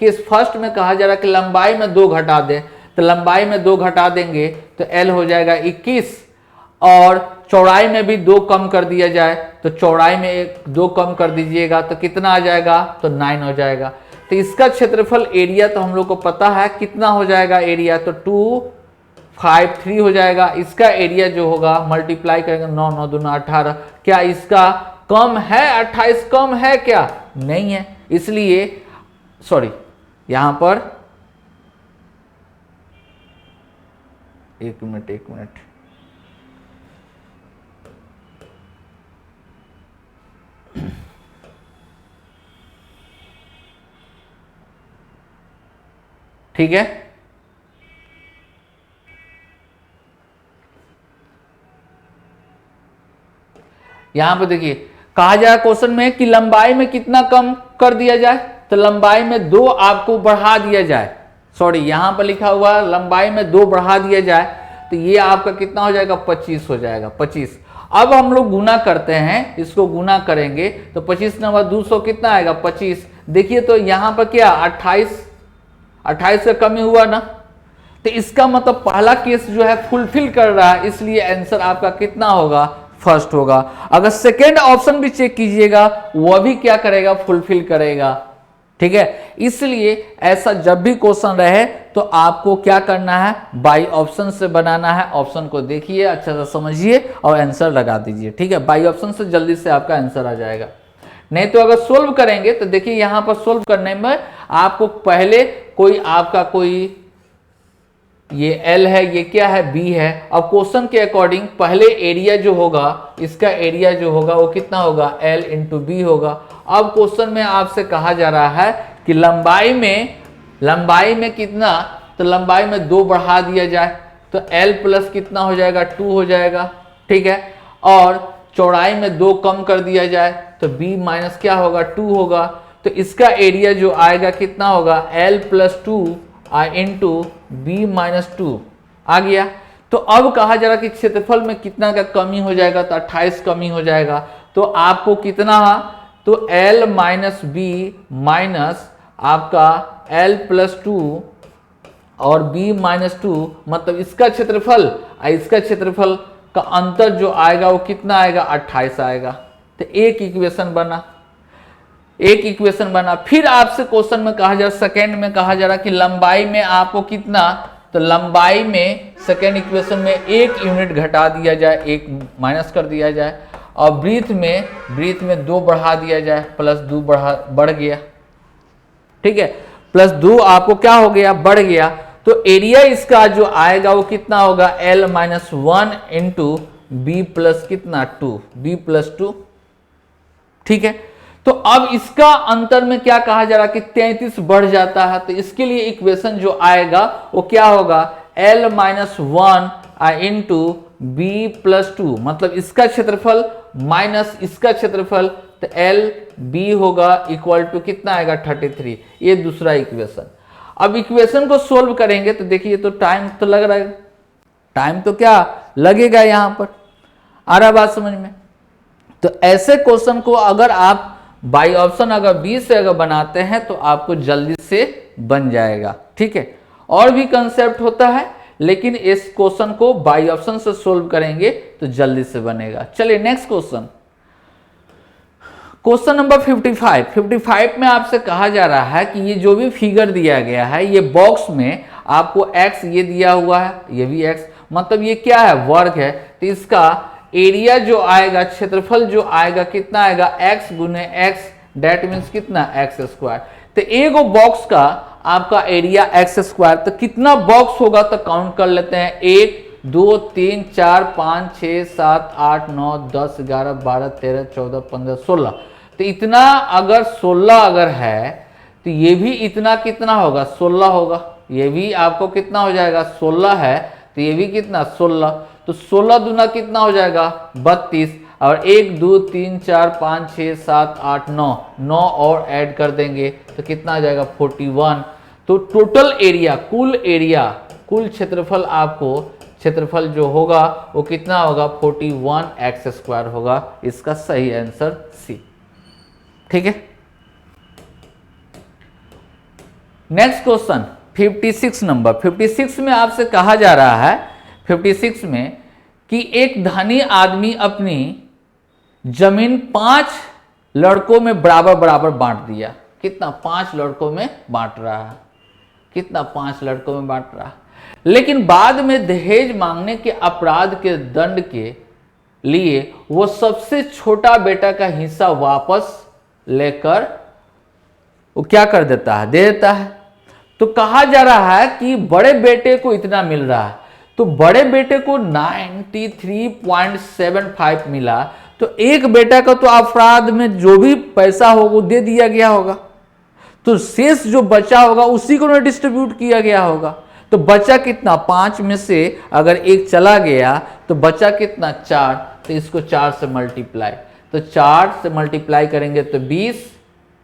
केस फर्स्ट में कहा जा रहा है कि लंबाई में 2 घटा दें, तो लंबाई में 2 घटा देंगे तो L हो जाएगा 21, और चौड़ाई में भी 2 कम कर दिया जाए, तो चौड़ाई में 2 कम कर दीजिएगा तो कितना आ जाएगा, तो 9 हो जाएगा। तो इसका क्षेत्रफल एरिया तो हम लोग को पता है कितना हो जाएगा एरिया, तो 253 हो जाएगा। इसका एरिया जो होगा मल्टीप्लाई करेंगे 9 9 दूना 18। क्या इसका कम है 28 कम है क्या, नहीं है, इसलिए सॉरी यहां पर एक मिनट ठीक है। यहां पर देखिए कहा जा रहा क्वेश्चन में कि लंबाई में कितना कम कर दिया जाए, तो लंबाई में 2 आपको बढ़ा दिया जाए, सॉरी यहां पर लिखा हुआ लंबाई में 2 बढ़ा दिया जाए, तो ये आपका कितना हो जाएगा 25 हो जाएगा 25। अब हम लोग गुना करते हैं, इसको गुना करेंगे तो 25 नंबर 200 कितना आएगा 25। देखिए तो यहां पर क्या 28 का कमी हुआ ना, तो इसका मतलब पहला केस जो है फुलफिल कर रहा है, इसलिए आंसर आपका कितना होगा फर्स्ट होगा। अगर सेकेंड ऑप्शन भी चेक कीजिएगा वह भी क्या करेगा फुलफिल करेगा, ठीक है। इसलिए ऐसा जब भी क्वेश्चन रहे तो आपको क्या करना है बाई ऑप्शन से बनाना है। ऑप्शन को देखिए अच्छा से समझिए और आंसर लगा दीजिए, ठीक है। बाई ऑप्शन से जल्दी से आपका आंसर आ जाएगा। नहीं तो अगर सोल्व करेंगे तो देखिए यहां पर सोल्व करने में आपको पहले कोई ये L है, ये क्या है B है। अब क्वेश्चन के अकॉर्डिंग पहले एरिया जो होगा, इसका एरिया जो होगा वो कितना होगा L इंटू बी होगा। अब क्वेश्चन में आपसे कहा जा रहा है कि लंबाई में कितना, तो लंबाई में 2 बढ़ा दिया जाए तो L प्लस कितना हो जाएगा 2 हो जाएगा, ठीक है। और चौड़ाई में 2 कम कर दिया जाए तो B माइनस क्या होगा 2 होगा, तो इसका एरिया जो आएगा कितना होगा L plus 2 into B minus 2 आ गया। तो अब कहा जा रहा कि क्षेत्रफल में कितना का कमी हो जाएगा, तो 28 कमी हो जाएगा। तो आपको कितना, तो L माइनस बी माइनस आपका L प्लस 2 और B माइनस 2, मतलब इसका क्षेत्रफल और इसका क्षेत्रफल का अंतर जो आएगा वो कितना आएगा 28 आएगा। तो एक इक्वेशन बना। फिर आपसे क्वेश्चन में कहा जा रहा, सेकेंड में कहा जा रहा कि लंबाई में आपको कितना, तो लंबाई में सेकेंड इक्वेशन में 1 यूनिट घटा दिया जाए, 1 माइनस कर दिया जाए, और ब्रीथ में 2 बढ़ा दिया जाए, प्लस 2 बढ़ गया, ठीक है। प्लस 2 आपको क्या हो गया बढ़ गया। तो एरिया इसका जो आएगा वो कितना होगा L minus 1 into B plus कितना 2, B प्लस 2, ठीक है। तो अब इसका अंतर में क्या कहा जा रहा कि 33 बढ़ जाता है, तो इसके लिए इक्वेशन जो आएगा वो क्या होगा L minus 1 into B plus 2, मतलब इसका क्षेत्रफल माइनस इसका क्षेत्रफल, तो L B होगा इक्वल टू कितना आएगा 33। ये दूसरा इक्वेशन। अब इक्वेशन को सोल्व करेंगे तो देखिए तो टाइम तो लग रहा है, टाइम तो क्या लगेगा, यहां पर आ रहा बात समझ में। तो ऐसे क्वेश्चन को अगर आप बाई ऑप्शन अगर बी से अगर बनाते हैं तो आपको जल्दी से बन जाएगा, ठीक है। और भी कंसेप्ट होता है लेकिन इस क्वेश्चन को बाई ऑप्शन से सोल्व करेंगे तो जल्दी से बनेगा। चलिए नेक्स्ट क्वेश्चन नंबर 55 में आपसे कहा जा रहा है कि ये जो भी फिगर दिया गया है, ये बॉक्स में आपको x ये दिया हुआ है, ये भी x, मतलब ये क्या है वर्ग है, तो इसका एरिया जो आएगा, क्षेत्रफल जो आएगा कितना आएगा x गुने x, डेट मीन्स कितना x स्क्वायर। तो एक बॉक्स का आपका एरिया x स्क्वायर, तो कितना बॉक्स होगा तो काउंट कर लेते हैं 1 2 3 4 5 6 7 8 9 10 11 12 13 14 15 16। तो इतना अगर 16 अगर है तो ये भी इतना कितना होगा 16 होगा, ये भी आपको कितना हो जाएगा 16 है, तो ये भी कितना 16, तो 16 दूना कितना हो जाएगा 32, और 1 2 3 4 5 6 7 8 9 और ऐड कर देंगे तो कितना आ जाएगा 41। तो टोटल एरिया कुल क्षेत्रफल आपको क्षेत्रफल जो होगा वो कितना होगा 41x स्क्वायर होगा। इसका सही आंसर सी, ठीक है। नेक्स्ट क्वेश्चन 56 नंबर 56 में आपसे कहा जा रहा है 56 में कि एक धनी आदमी अपनी जमीन 5 लड़कों में बराबर बांट दिया। कितना 5 लड़कों में बांट रहा है, कितना 5 लड़कों में बांट रहा है, लेकिन बाद में दहेज मांगने के अपराध के दंड के लिए वो सबसे छोटा बेटा का हिस्सा वापस लेकर वो क्या कर देता है, दे देता है। तो कहा जा रहा है कि बड़े बेटे को इतना मिल रहा है, तो बड़े बेटे को 93.75 मिला, तो एक बेटा का तो अपराध में जो भी पैसा हो वो दे दिया गया होगा, तो शेष जो बचा होगा उसी को डिस्ट्रीब्यूट किया गया होगा। तो बचा कितना 5 में से अगर एक चला गया तो बचा कितना 4, तो इसको 4 से मल्टीप्लाई, तो 4 से मल्टीप्लाई करेंगे तो 20,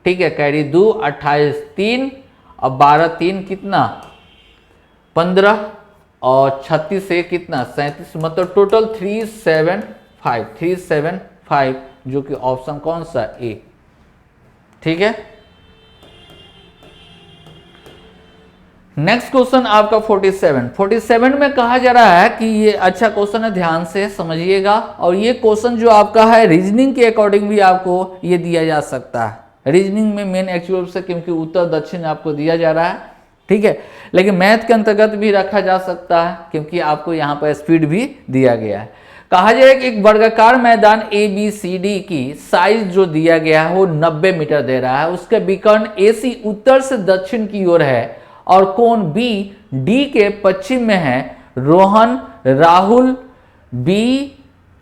ठीक है, कैरी 2, 28 3 और 12 3 कितना 15 और 36 से कितना 37, मतलब टोटल 375 जो कि ऑप्शन कौन सा ए, ठीक है। नेक्स्ट क्वेश्चन आपका 47 में कहा जा रहा है कि ये अच्छा क्वेश्चन है, ध्यान से समझिएगा। और ये क्वेश्चन जो आपका है रीजनिंग के अकॉर्डिंग भी आपको ये दिया जा सकता है, रीजनिंग में मेन एक्चुअल से, क्योंकि उत्तर दक्षिण आपको दिया जा रहा है, ठीक है। लेकिन मैथ के अंतर्गत भी रखा जा सकता है, क्योंकि आपको यहाँ पर स्पीड भी दिया गया है। कहा जाए कि एक वर्गाकार मैदान ABCD की साइज जो दिया गया है वो 90 मीटर दे रहा है। उसके विकर्ण AC उत्तर से दक्षिण की ओर है और कोण BD के पश्चिम में है। रोहन राहुल B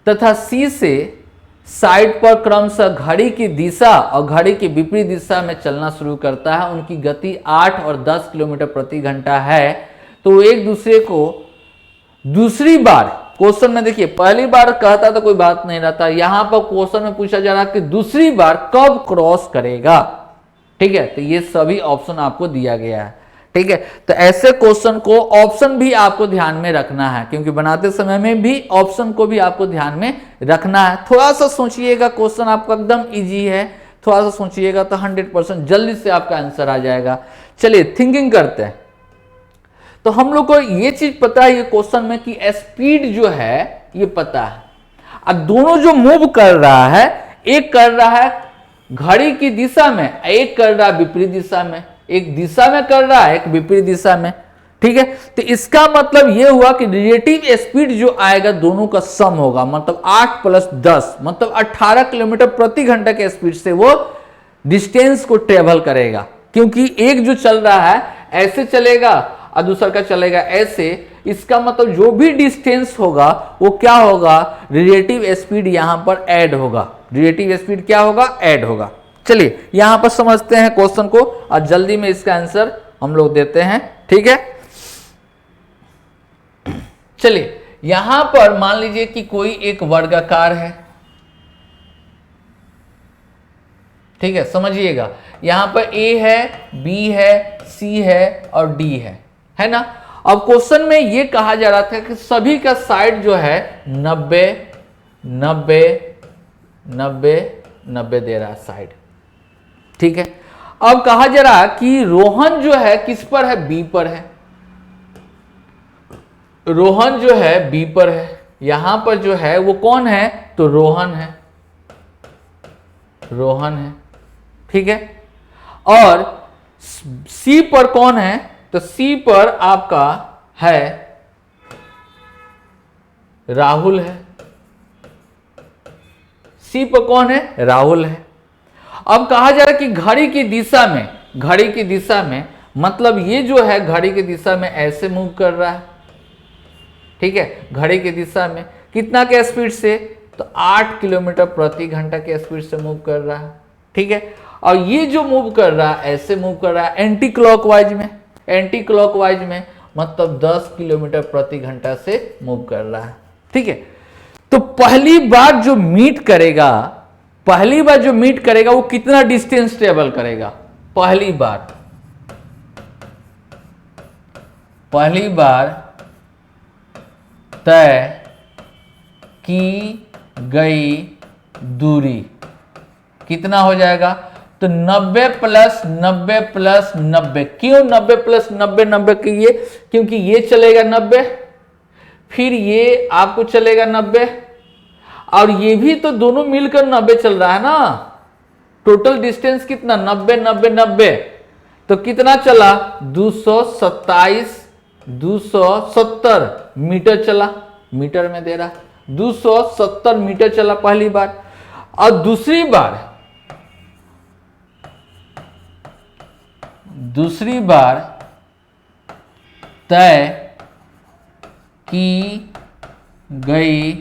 तथा C से साइड पर क्रमशः घड़ी की दिशा और घड़ी की विपरीत दिशा में चलना शुरू करता है। उनकी गति 8 और 10 किलोमीटर प्रति घंटा है। तो एक दूसरे को दूसरी बार, क्वेश्चन में देखिए पहली बार कहता तो कोई बात नहीं रहता, यहां पर क्वेश्चन में पूछा जा रहा है कि दूसरी बार कब क्रॉस करेगा, ठीक है। तो ये सभी ऑप्शन आपको दिया गया है, ठीक है। तो ऐसे क्वेश्चन को ऑप्शन भी आपको ध्यान में रखना है, क्योंकि बनाते समय में भी ऑप्शन को भी आपको ध्यान में रखना है। थोड़ा सा सोचिएगा, क्वेश्चन आपका एकदम इजी है, थोड़ा सा सोचिएगा तो 100% जल्दी से आपका आंसर आ जाएगा। चलिए थिंकिंग करते हैं। तो हम लोग को ये चीज पता है ये क्वेश्चन में कि स्पीड जो है ये पता है। अब दोनों जो मूव कर रहा है, एक कर रहा है घड़ी की दिशा में, एक कर रहा है विपरीत दिशा में, एक दिशा में कर रहा है एक विपरीत दिशा में, ठीक है। तो इसका मतलब यह हुआ कि रिलेटिव स्पीड जो आएगा दोनों का सम होगा, मतलब 8 + 10 मतलब 18 किलोमीटर प्रति घंटा के स्पीड से वो डिस्टेंस को ट्रेवल करेगा। क्योंकि एक जो चल रहा है ऐसे चलेगा और दूसरा का चलेगा ऐसे, इसका मतलब जो भी डिस्टेंस होगा वो क्या होगा, रिलेटिव स्पीड यहां पर ऐड होगा। रिलेटिव स्पीड क्या होगा, ऐड होगा। चलिए यहां पर समझते हैं क्वेश्चन को और जल्दी में इसका आंसर हम लोग देते हैं, ठीक है। चलिए यहां पर मान लीजिए कि कोई एक वर्गाकार है, ठीक है, समझिएगा। यहां पर A है, B है, C है और D है ना। अब क्वेश्चन में यह कहा जा रहा था कि सभी का साइड जो है 90 90 90 90 दे रहा है साइड, ठीक है। अब कहा जा रहा कि रोहन जो है किस पर है, बी पर है। रोहन जो है बी पर है, यहां पर जो है वो कौन है, तो रोहन है, रोहन है, ठीक है। और सी पर कौन है, तो सी पर आपका है राहुल है। सी पर कौन है, राहुल है। अब कहा जा रहा है कि घड़ी की दिशा में, घड़ी की दिशा में मतलब ये जो है घड़ी की दिशा में ऐसे मूव कर रहा है, ठीक है। घड़ी की दिशा में कितना के स्पीड से, तो 8 किलोमीटर प्रति घंटा के स्पीड से मूव कर रहा है, ठीक है। और ये जो मूव कर रहा है ऐसे मूव कर रहा है एंटी क्लॉकवाइज में, एंटी क्लॉकवाइज में मतलब 10 किलोमीटर प्रति घंटा से मूव कर रहा है, ठीक है। तो पहली बार जो मीट करेगा, पहली बार जो मीट करेगा वो कितना डिस्टेंस ट्रेवल करेगा, पहली बार तय की गई दूरी कितना हो जाएगा, तो 90 + 90 + 90। क्यों 90 + 90 90 की ये, क्योंकि ये चलेगा 90, फिर ये आपको चलेगा 90 और ये भी तो दोनों मिलकर 90 चल रहा है ना। टोटल डिस्टेंस कितना 90 90 90, तो कितना चला 270 मीटर चला, मीटर में दे रहा 270 मीटर चला पहली बार। और दूसरी बार तय की गई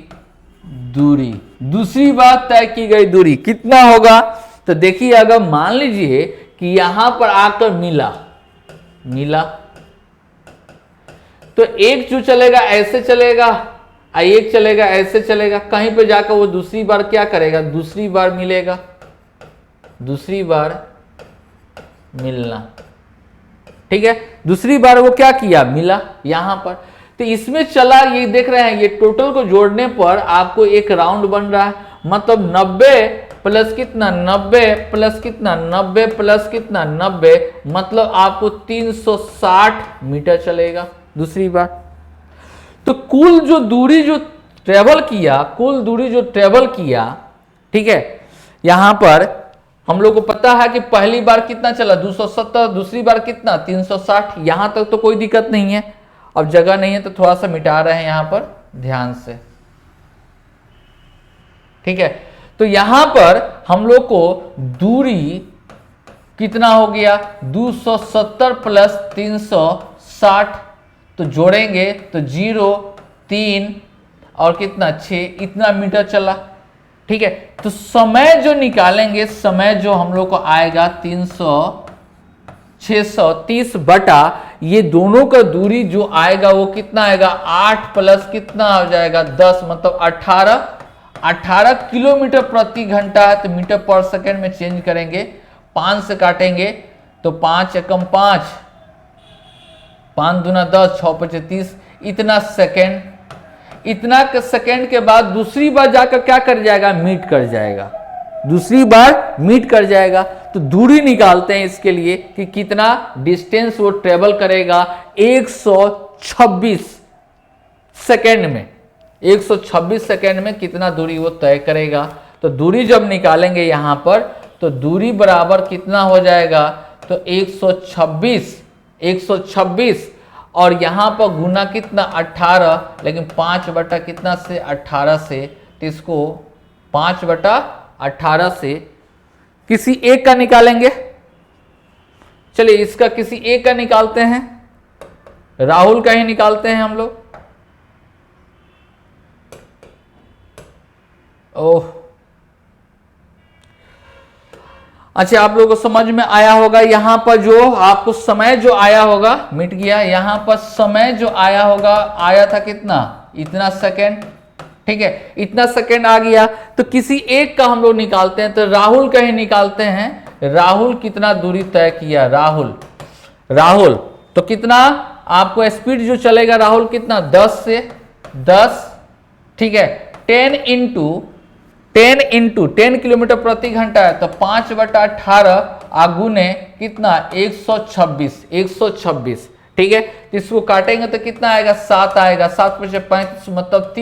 दूरी, दूसरी बार तय की गई दूरी कितना होगा, तो देखिए अगर मान लीजिए कि यहां पर आकर मिला तो एक जो चलेगा ऐसे चलेगा एक चलेगा, ऐसे चलेगा, कहीं पे जाकर वो दूसरी बार क्या करेगा, दूसरी बार मिलेगा, दूसरी बार मिलना, ठीक है। दूसरी बार वो क्या किया, मिला यहां पर। तो इसमें चला, ये देख रहे हैं, ये टोटल को जोड़ने पर आपको एक राउंड बन रहा है, मतलब 90 प्लस कितना, 90 प्लस कितना, 90 प्लस कितना, 90, मतलब आपको 360 मीटर चलेगा दूसरी बार। तो कुल जो दूरी जो ट्रेवल किया, कुल दूरी जो ट्रेवल किया, ठीक है, यहां पर हम लोग को पता है कि पहली बार कितना चला 270, दूसरी बार कितना 360, यहां तक तो कोई दिक्कत नहीं है। अब जगह नहीं है तो थोड़ा सा मिटा रहे हैं यहां पर ध्यान से, ठीक है। तो यहां पर हम लोग को दूरी कितना हो गया, 270 प्लस 360, तो जोड़ेंगे तो 0, 3 और कितना 6, इतना मीटर चला, ठीक है। तो समय जो निकालेंगे, समय जो हम लोग को आएगा 630 बटा ये दोनों का दूरी जो आएगा वो कितना आएगा, 8 प्लस कितना हो जाएगा 10, मतलब 18 किलोमीटर प्रति घंटा है। तो मीटर पर सेकंड में चेंज करेंगे, 5 से काटेंगे तो 5 एकम 5, 5 दूना 10, 6 पचे 30, इतना सेकेंड। इतना सेकेंड के बाद दूसरी बार जाकर क्या कर जाएगा, मीट कर जाएगा, दूसरी बार मीट कर जाएगा। तो दूरी निकालते हैं इसके लिए कि कितना डिस्टेंस वो ट्रेवल करेगा 126 सेकेंड में, 126 सेकेंड में कितना दूरी वो तय करेगा। तो दूरी जब निकालेंगे यहां पर तो दूरी बराबर कितना हो जाएगा, तो 126 और यहां पर गुना कितना 18, लेकिन 5 बटा कितना से 18 से, तो इसको 5 बटा 18 से किसी एक का निकालेंगे। चलिए इसका किसी एक का निकालते हैं, राहुल का ही निकालते हैं हम लोग। ओह अच्छा, आप लोगों को समझ में आया होगा। यहां पर जो आपको समय जो आया होगा मिट गया, यहां पर समय जो आया होगा, आया था कितना, इतना सेकेंड, ठीक है, इतना सेकेंड आ गया। तो किसी एक का हम लोग निकालते हैं, तो राहुल का ही निकालते हैं। राहुल कितना दूरी तय किया, राहुल तो कितना आपको स्पीड जो चलेगा राहुल कितना, 10 से 10, ठीक है, 10 इंटू 10 किलोमीटर प्रति घंटा है, तो 5 बटा 18 आगुने कितना 126, ठीक है। तो इसको काटेंगे तो कितना आएगा, 7 आएगा, 7 पचे 35, मतलब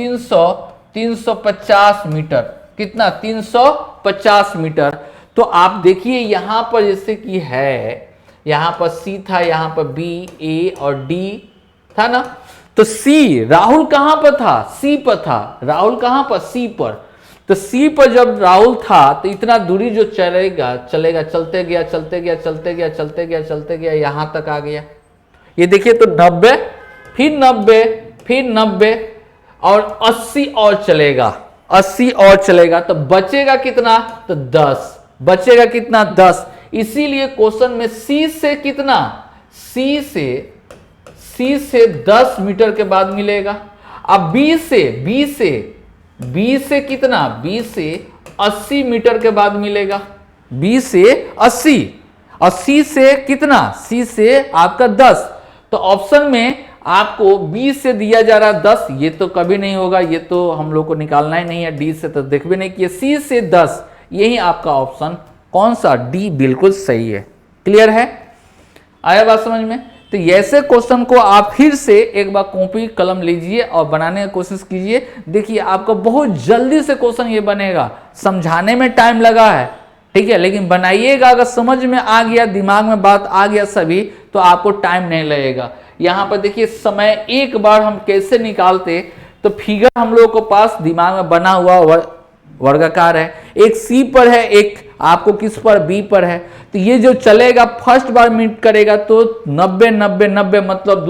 350 मीटर, कितना 350 मीटर। तो आप देखिए यहां पर जैसे कि है, यहां पर सी था, यहां पर बी, ए और डी था ना। तो सी राहुल कहां पर था, सी पर था, राहुल कहां पर, सी पर। तो सी पर जब राहुल था तो इतना दूरी जो चलेगा चलते गया यहां तक आ गया। ये देखिए तो 90, फिर 90 और 80 और चलेगा, 80 और चलेगा, तो बचेगा कितना, तो 10, बचेगा कितना 10। इसीलिए क्वेश्चन में सी से कितना, सी से 10 मीटर के बाद मिलेगा। अब बी से कितना, बी से 80 मीटर के बाद मिलेगा, बी से 80 और सी से कितना, सी से आपका 10। तो ऑप्शन में आपको बी से दिया जा रहा 10, ये तो कभी नहीं होगा, ये तो हम लोग को निकालना ही नहीं है। डी से तो देख भी नहीं किया, सी से 10, यही आपका ऑप्शन कौन सा, डी बिल्कुल सही है। क्लियर है, आया बात समझ में। तो ऐसे क्वेश्चन को आप फिर से एक बार कॉपी कलम लीजिए और बनाने की कोशिश कीजिए। देखिए आपका बहुत जल्दी से क्वेश्चन ये बनेगा, समझाने में टाइम लगा है, ठीक है, लेकिन बनाइएगा, अगर समझ में आ गया, दिमाग में बात आ गया सभी, तो आपको टाइम नहीं लगेगा। यहाँ पर देखिए समय एक बार हम कैसे निकालते, तो फिगर हम लोगों के पास दिमाग में बना हुआ वर्गाकार है, एक सी पर है, एक आपको किस पर, बी पर है। तो ये जो चलेगा फर्स्ट बार मीट करेगा तो 90 मतलब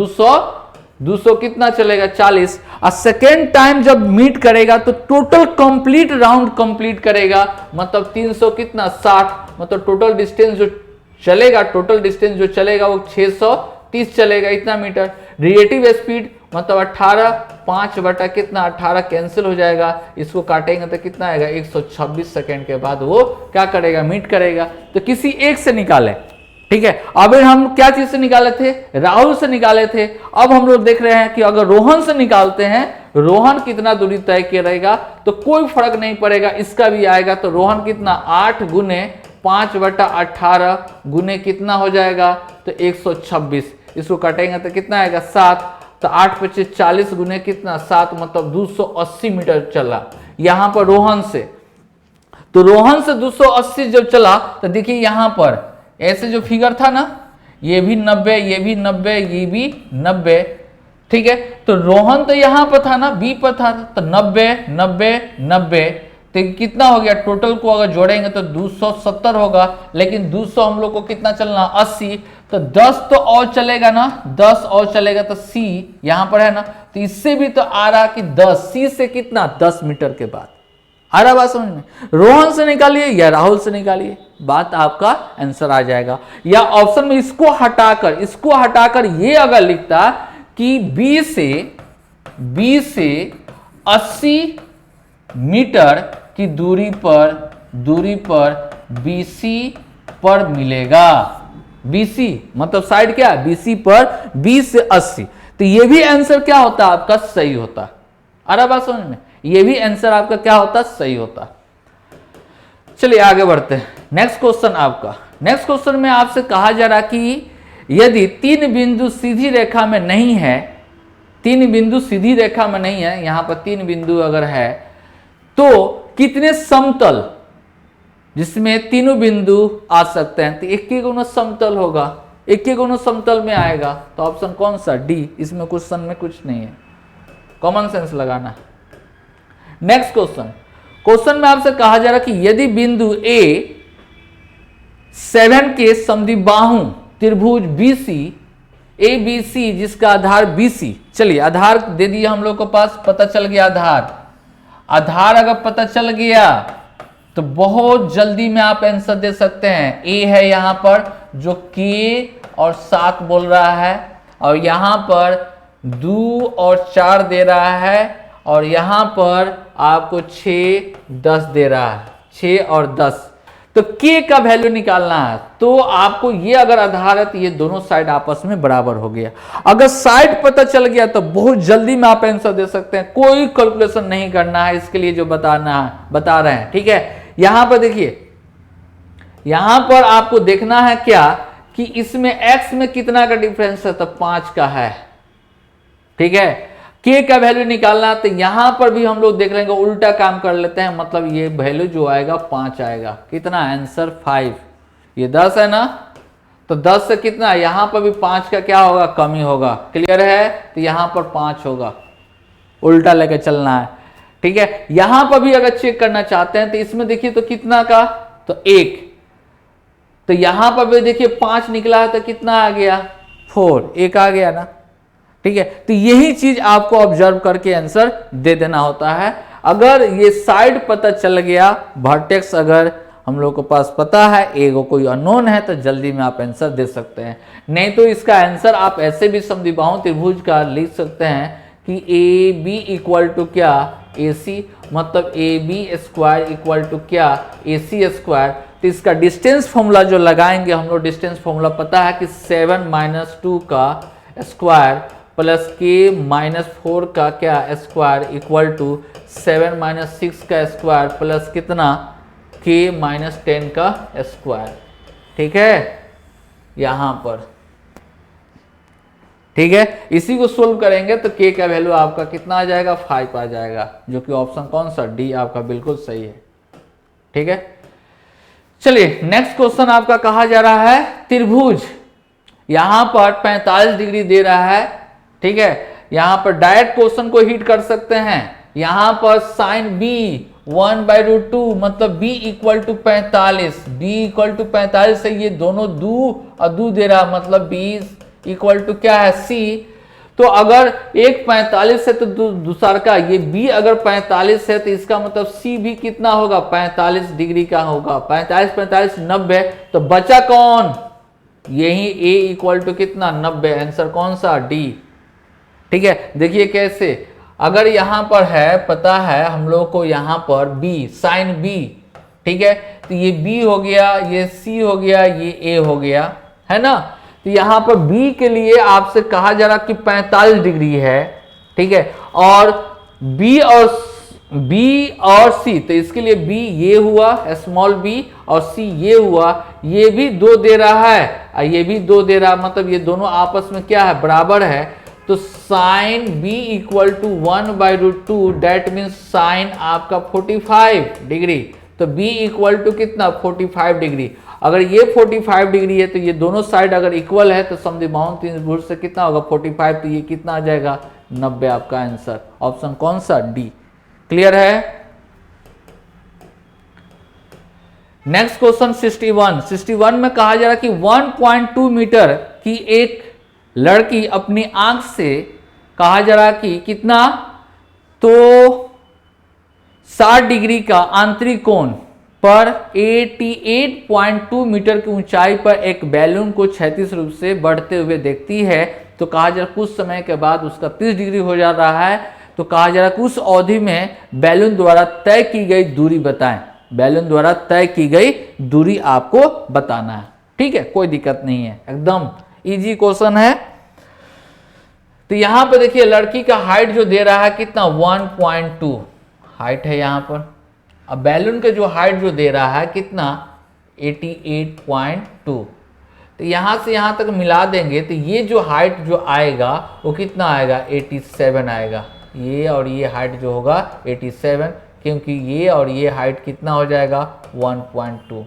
200 कितना चलेगा 40, और सेकेंड टाइम जब मीट करेगा तो टोटल कंप्लीट राउंड कंप्लीट करेगा, मतलब 300 कितना 60, मतलब टोटल डिस्टेंस जो चलेगा वो 630 चलेगा, इतना मीटर। रिलेटिव स्पीड मतलब 18, 5 बटा कितना 18 कैंसिल हो जाएगा, इसको काटेंगे तो कितना आएगा 126 सेकेंड के बाद वो क्या करेगा, मीट करेगा। तो किसी एक से निकालें, ठीक है। अभी हम क्या चीज से निकाले थे, राहुल से निकाले थे। अब हम लोग देख रहे हैं कि अगर रोहन से निकालते हैं, रोहन कितना दूरी तय करेगा, तो कोई फर्क नहीं पड़ेगा, इसका भी आएगा। तो रोहन कितना 8 गुने 5 बटा 18 गुने कितना हो जाएगा, तो 126। इसको काटेंगे तो कितना आएगा 7, तो 8 25 40 गुने कितना 7, मतलब 280 मीटर चला यहां पर रोहन से। तो रोहन से 280 जब चला तो देखिए यहां पर ऐसे जो फिगर था ना, ये भी 90, ये भी 90, ये भी 90, ठीक है। तो रोहन तो यहां पर था ना, बी पर था, तो 90 90 90, तो कितना हो गया, टोटल को अगर जोड़ेंगे तो 270 होगा। लेकिन 200 हम लोग को कितना चलना 80, तो 10 तो और चलेगा ना, 10 और चलेगा, तो सी यहां पर है ना, तो इससे भी तो आ रहा कि 10, सी से कितना 10 मीटर के बाद। आ रहा बात समझ में, रोहन से निकालिए या राहुल से निकालिए, बात आपका आंसर आ जाएगा। या ऑप्शन में इसको हटाकर ये अगर लिखता कि बी से 80 मीटर की दूरी पर BC पर मिलेगा। BC मतलब साइड क्या है, BC पर 20 से 80, तो ये भी आंसर क्या होता आपका सही होता। आ रहा बात समझ में, ये भी आंसर आपका क्या होता, सही होता। चलिए आगे बढ़ते हैं। नेक्स्ट क्वेश्चन आपका, नेक्स्ट क्वेश्चन में आपसे कहा जा रहा कि यदि 3 बिंदु सीधी रेखा में नहीं है, 3 बिंदु सीधी रेखा में नहीं है, यहां पर 3 बिंदु अगर है तो कितने समतल, जिसमें तीनों बिंदु आ सकते हैं, तो एक ही गुना समतल होगा, एक ही गुना समतल में आएगा। तो ऑप्शन कौन सा, डी। इसमें क्वेश्चन में कुछ नहीं है, कॉमन सेंस लगाना है। नेक्स्ट क्वेश्चन में आपसे कहा जा रहा कि यदि बिंदु ए 7 के समद्विबाहु त्रिभुज BC ABC जिसका आधार BC, चलिए आधार दे दिया हम लोग को पास, पता चल गया आधार अगर पता चल गया तो बहुत जल्दी में आप आंसर दे सकते हैं। ए है यहां पर जो K और 7 बोल रहा है, और यहां पर 2 और 4 दे रहा है, और यहां पर आपको 6 10 दे रहा है, 6 और 10। तो K का वैल्यू निकालना है, तो आपको ये अगर आधार है तो ये दोनों साइड आपस में बराबर हो गया। अगर साइड पता चल गया तो बहुत जल्दी में आप आंसर दे सकते हैं, कोई कैलकुलेशन नहीं करना है इसके लिए जो बता रहे हैं, ठीक है। यहां पर देखिए, यहां पर आपको देखना है क्या कि इसमें x में कितना का डिफरेंस है, तो 5 का है, ठीक है। K का वैल्यू निकालना है, तो यहां पर भी हम लोग देख लेंगे, उल्टा काम कर लेते हैं, मतलब ये वैल्यू जो आएगा 5 आएगा। कितना आंसर 5, ये 10 है ना, तो 10 से कितना, यहां पर भी 5 का क्या होगा, कमी होगा। क्लियर है, तो यहां पर 5 होगा, उल्टा लेकर चलना है, ठीक है। यहां पर भी अगर चेक करना चाहते हैं तो इसमें देखिए तो कितना का, तो 1, तो यहां पर भी देखिए 5 निकला है, तो कितना आ गया 4, 1 आ गया ना, ठीक है। तो यही चीज आपको ऑब्जर्व करके आंसर दे देना होता है। अगर ये साइड पता चल गया, वर्टेक्स अगर हम लोग को पास पता है, एगो कोई अननोन है, तो जल्दी में आप आंसर दे सकते हैं। नहीं तो इसका आंसर आप ऐसे भी समद्विबाहु त्रिभुज का लिख सकते हैं कि AB इक्वल टू क्या, AC, मतलब AB स्क्वायर इक्वल टू क्या, AC स्क्वायर। तो इसका डिस्टेंस फॉर्मूला जो लगाएंगे हम लोग, डिस्टेंस फॉर्मूला पता है कि 7 - 2 का स्क्वायर प्लस K - 4 का क्या स्क्वायर इक्वल टू 7 - 6 का स्क्वायर प्लस कितना K - 10 का स्क्वायर, ठीक है, यहां पर, ठीक है। इसी को सोल्व करेंगे तो K का वैल्यू आपका कितना आ जाएगा, 5 आ जाएगा, जो कि ऑप्शन कौन सा, डी आपका बिल्कुल सही है, ठीक है। चलिए नेक्स्ट क्वेश्चन आपका कहा जा रहा है त्रिभुज, यहां पर 45 डिग्री दे रहा है, ठीक है। यहां पर डायरेक्ट क्वेश्चन को हिट कर सकते हैं। यहां पर साइन B 1/√2 मतलब B equal to 45, B equal to 45 से ये दोनों 2 और 2 दे रहा, मतलब B इक्वल टू क्या है, C। तो अगर एक 45 है तो दूसरा का, ये B अगर 45 है तो इसका मतलब C भी कितना होगा, 45 डिग्री का होगा। 45 45 90, तो बचा कौन, यही A इक्वल टू कितना 90, आंसर कौन सा, डी, ठीक है, देखिए कैसे, अगर यहां पर है, पता है हम लोग को यहां पर b साइन b, ठीक है, तो ये b हो गया, ये c हो गया, ये a हो गया, है ना। तो यहां पर b के लिए आपसे कहा जा रहा कि 45 डिग्री है, ठीक है, और b और c, तो इसके लिए b ये हुआ स्मॉल b और c ये हुआ, ये भी 2 दे रहा है और ये भी 2 दे रहा, मतलब ये दोनों आपस में क्या है, बराबर है। तो sine b equal to 1/√2, that means sine आपका 45 डिग्री। तो b इक्वल टू कितना, 45 डिग्री। अगर ये 45 डिग्री है तो ये दोनों साइड अगर इक्वल है तो समद्विबाहु त्रिभुज से कितना होगा, 45, तो ये कितना आ जाएगा, 90 आपका आंसर। ऑप्शन कौन सा, डी। क्लियर है। नेक्स्ट क्वेश्चन 61 में कहा जा रहा कि 1.2 मीटर की एक लड़की अपनी आंख से, कहा जा रहा कि कितना, तो 60 डिग्री का आंतरिक कोण पर 88.2 मीटर की ऊंचाई पर एक बैलून को क्षैतिज रूप से बढ़ते हुए देखती है। तो कहा जा रहा कुछ समय के बाद उसका 30 डिग्री हो जा रहा है। तो कहा जा रहा है उस अवधि में बैलून द्वारा तय की गई दूरी बताएं। बैलून द्वारा तय की गई दूरी आपको बताना है, ठीक है, कोई दिक्कत नहीं है, एकदम इजी क्वेश्चन है। तो यहां पर देखिए लड़की का हाइट जो दे रहा है कितना, 1.2 हाइट है यहां पर। अब बैलून का जो हाइट जो दे रहा है कितना, 88.2। तो यहां से यहां तक मिला देंगे तो ये जो हाइट जो आएगा वो कितना आएगा, 87 आएगा। ये और ये हाइट जो होगा 87, क्योंकि ये और ये हाइट कितना हो जाएगा, 1.2,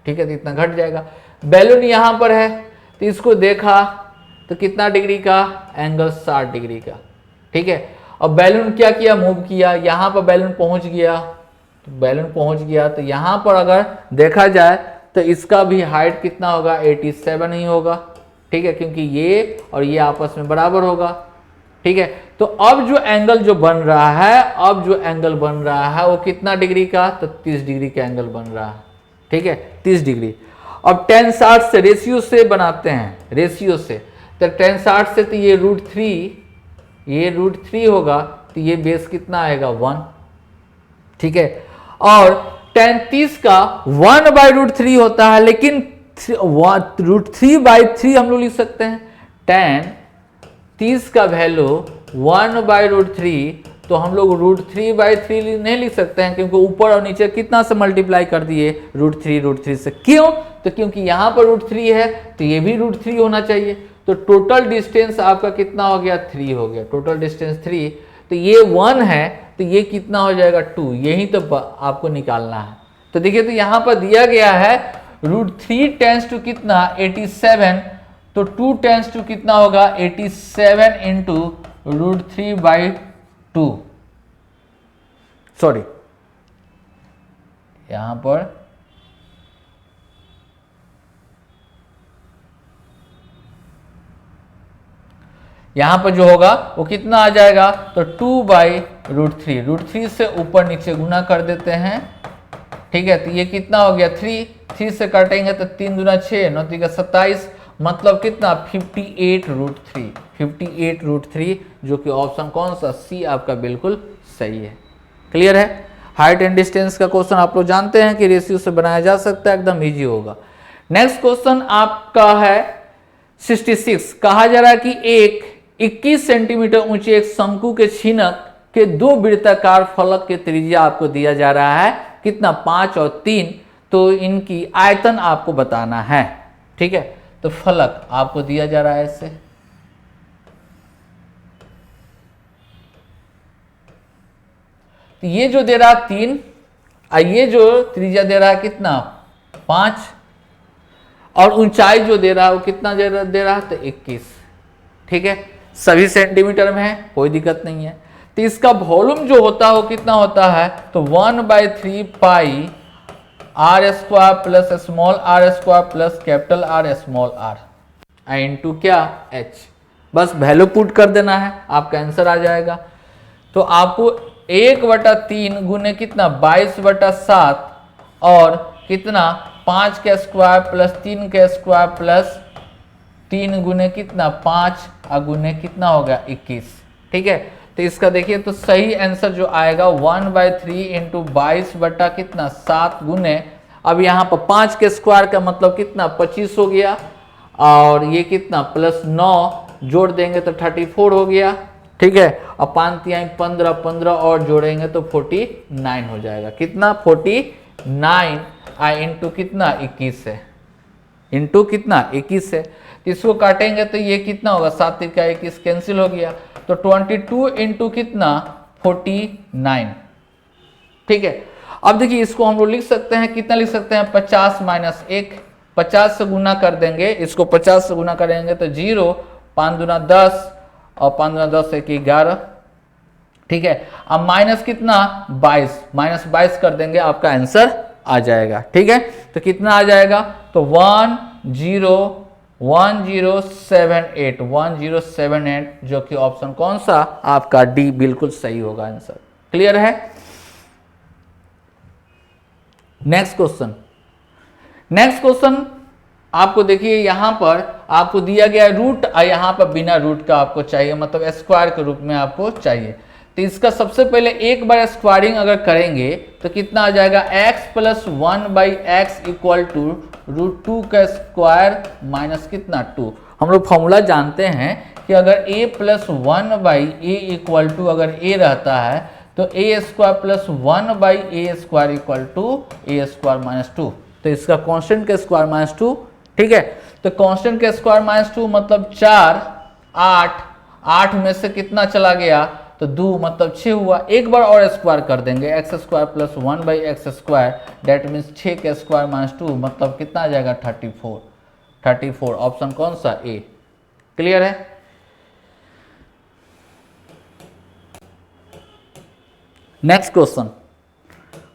ठीक है, तो इतना घट जाएगा। बैलून यहां पर है तो इसको देखा तो कितना डिग्री का, एंगल 60 डिग्री का, ठीक है। अब बैलून क्या किया, मूव किया, यहां पर बैलून पहुंच गया, तो बैलून पहुंच गया तो यहां पर अगर देखा जाए तो इसका भी हाइट कितना होगा, 87 ही होगा, ठीक है, क्योंकि ये और ये आपस में बराबर होगा, ठीक है। तो अब जो एंगल जो बन रहा है, अब जो एंगल बन रहा है वो कितना डिग्री का, तो 30 डिग्री का एंगल बन रहा है, ठीक है, 30 डिग्री। अब tan 60 से रेशियो से बनाते हैं, रेशियो से, तो tan 60 से तो ये √3, ये √3 होगा, तो ये बेस कितना आएगा, 1, ठीक है। और tan 30 का 1/√3 होता है, लेकिन √3/3 हम लोग लिख सकते हैं। tan 30 का वैल्यू 1/√3, तो हम लोग √3/3 नहीं लिख सकते हैं, क्योंकि ऊपर और नीचे कितना से मल्टीप्लाई कर दिए, √3 से। क्यों, तो क्योंकि यहाँ पर √3 है तो ये भी √3 होना चाहिए। तो टोटल डिस्टेंस आपका कितना हो गया, 3 हो गया, टोटल डिस्टेंस 3। तो ये 1 है तो ये कितना हो जाएगा, 2, यही तो आपको निकालना है। तो देखिए तो यहाँ पर दिया गया है √3 टेंस टू कितना, 87, तो 2 टेंस टू कितना होगा, 87 इंटू √3/2, सॉरी यहां पर जो होगा वो कितना आ जाएगा, तो 2/√3, √3 से ऊपर नीचे गुना कर देते हैं, ठीक है। तो ये कितना हो गया, 3 से काटेंगे तो 3 दूना 6, 9 3 27, मतलब कितना, 58√3, 58√3, जो कि ऑप्शन कौन सा, सी आपका बिल्कुल सही है। क्लियर है। हाइट एंड डिस्टेंस का क्वेश्चन आप लोग जानते हैं कि रेशियो से बनाया जा सकता है, एकदम इजी होगा। नेक्स्ट क्वेश्चन आपका है 66, कहा जा रहा है कि एक 21 सेंटीमीटर ऊंचे एक शंकु के छीनक के 2 वृत्ताकार फलक के त्रिज्या आपको दिया जा रहा है, कितना, 5 और 3, तो इनकी आयतन आपको बताना है, ठीक है। तो फलक आपको दिया जा रहा है ऐसे, तो ये जो दे रहा है 3, और ये जो त्रिज्या दे रहा है कितना, 5, और ऊंचाई जो दे रहा है वो कितना दे रहा है, तो 21, ठीक है, सभी सेंटीमीटर में है, कोई दिक्कत नहीं है। तो इसका वॉल्यूम जो होता है वो कितना होता है, तो 1/3 पाई r² plus small r² plus capital R small r into क्या, h। बस वैल्यू पुट कर देना है, आपका आंसर आ जाएगा। तो आपको 1/3 गुने कितना, 22/7, और कितना, 5 का स्क्वायर प्लस 3 का स्क्वायर प्लस 3 गुने कितना, 5, और गुने कितना होगा, 21, ठीक है। तो इसका देखिए तो सही आंसर जो आएगा 1/3 इंटू 22 बटा कितना 7 गुने, अब यहाँ पर 5 के स्क्वायर का मतलब कितना 25 हो गया, और ये कितना प्लस 9 जोड़ देंगे तो 34 हो गया, ठीक है। और 5 तिहाई 15, 15 और जोड़ेंगे तो 49 हो जाएगा। कितना 49 इंटू कितना 21 है, इंटू कितना 21 है। तो इसको काटेंगे तो ये कितना होगा 7 तिका 21 कैंसिल हो गया, तो 22 इंटू कितना 49, ठीक है। अब देखिए इसको हम लोग लिख सकते हैं, कितना लिख सकते हैं 50 माइनस 1, 50 से गुना कर देंगे, इसको 50 से गुना करेंगे तो 0, 5 दूना 10 और 5 दूना 10 1 11, ठीक है। अब माइनस कितना 22, माइनस 22 कर देंगे आपका आंसर आ जाएगा, ठीक है। तो कितना आ जाएगा तो 1078 जो कि ऑप्शन कौन सा आपका डी बिल्कुल सही होगा आंसर। क्लियर है। नेक्स्ट क्वेश्चन, नेक्स्ट क्वेश्चन आपको देखिए यहां पर आपको दिया गया रूट और यहां पर बिना रूट का आपको चाहिए, मतलब स्क्वायर के रूप में आपको चाहिए। तो इसका सबसे पहले एक बार स्क्वायरिंग अगर करेंगे तो कितना आ जाएगा x plus 1/x equal to √2 का स्क्वायर माइनस कितना 2। हम लोग फॉर्मूला जानते हैं कि अगर a plus 1/a equal to अगर a रहता है तो a square plus 1/a square equal to a square minus 2। तो इसका कांस्टेंट का स्क्वायर माइनस 2, ठीक है। तो कांस्टेंट का स्क्वायर माइनस 2 मतलब 4, 8 में से कितना चला गया तो 2 मतलब 6 हुआ। एक बार और स्क्वायर कर देंगे x square plus 1/x square, that means 6 के स्क्वायर माइनस 2 मतलब कितना आ जाएगा 34। ऑप्शन कौन सा ए। क्लियर है। नेक्स्ट क्वेश्चन,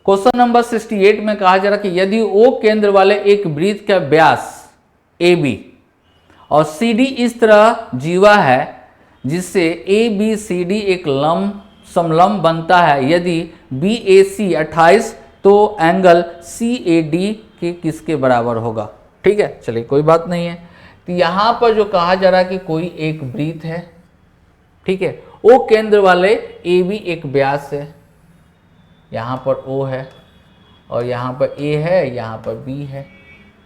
क्वेश्चन नंबर 68 में कहा जा रहा कि यदि O केंद्र वाले एक वृत्त का व्यास AB और CD इस तरह जीवा है जिससे ABCD एक समलंब बनता है, यदि BAC 28 तो एंगल CAD के किसके बराबर होगा। ठीक है, चलिए कोई बात नहीं है। तो यहां पर जो कहा जा रहा है कि कोई एक वृत्त है, ठीक है, O केंद्र वाले AB एक व्यास है, यहां पर O है और यहां पर A है, यहां पर B है,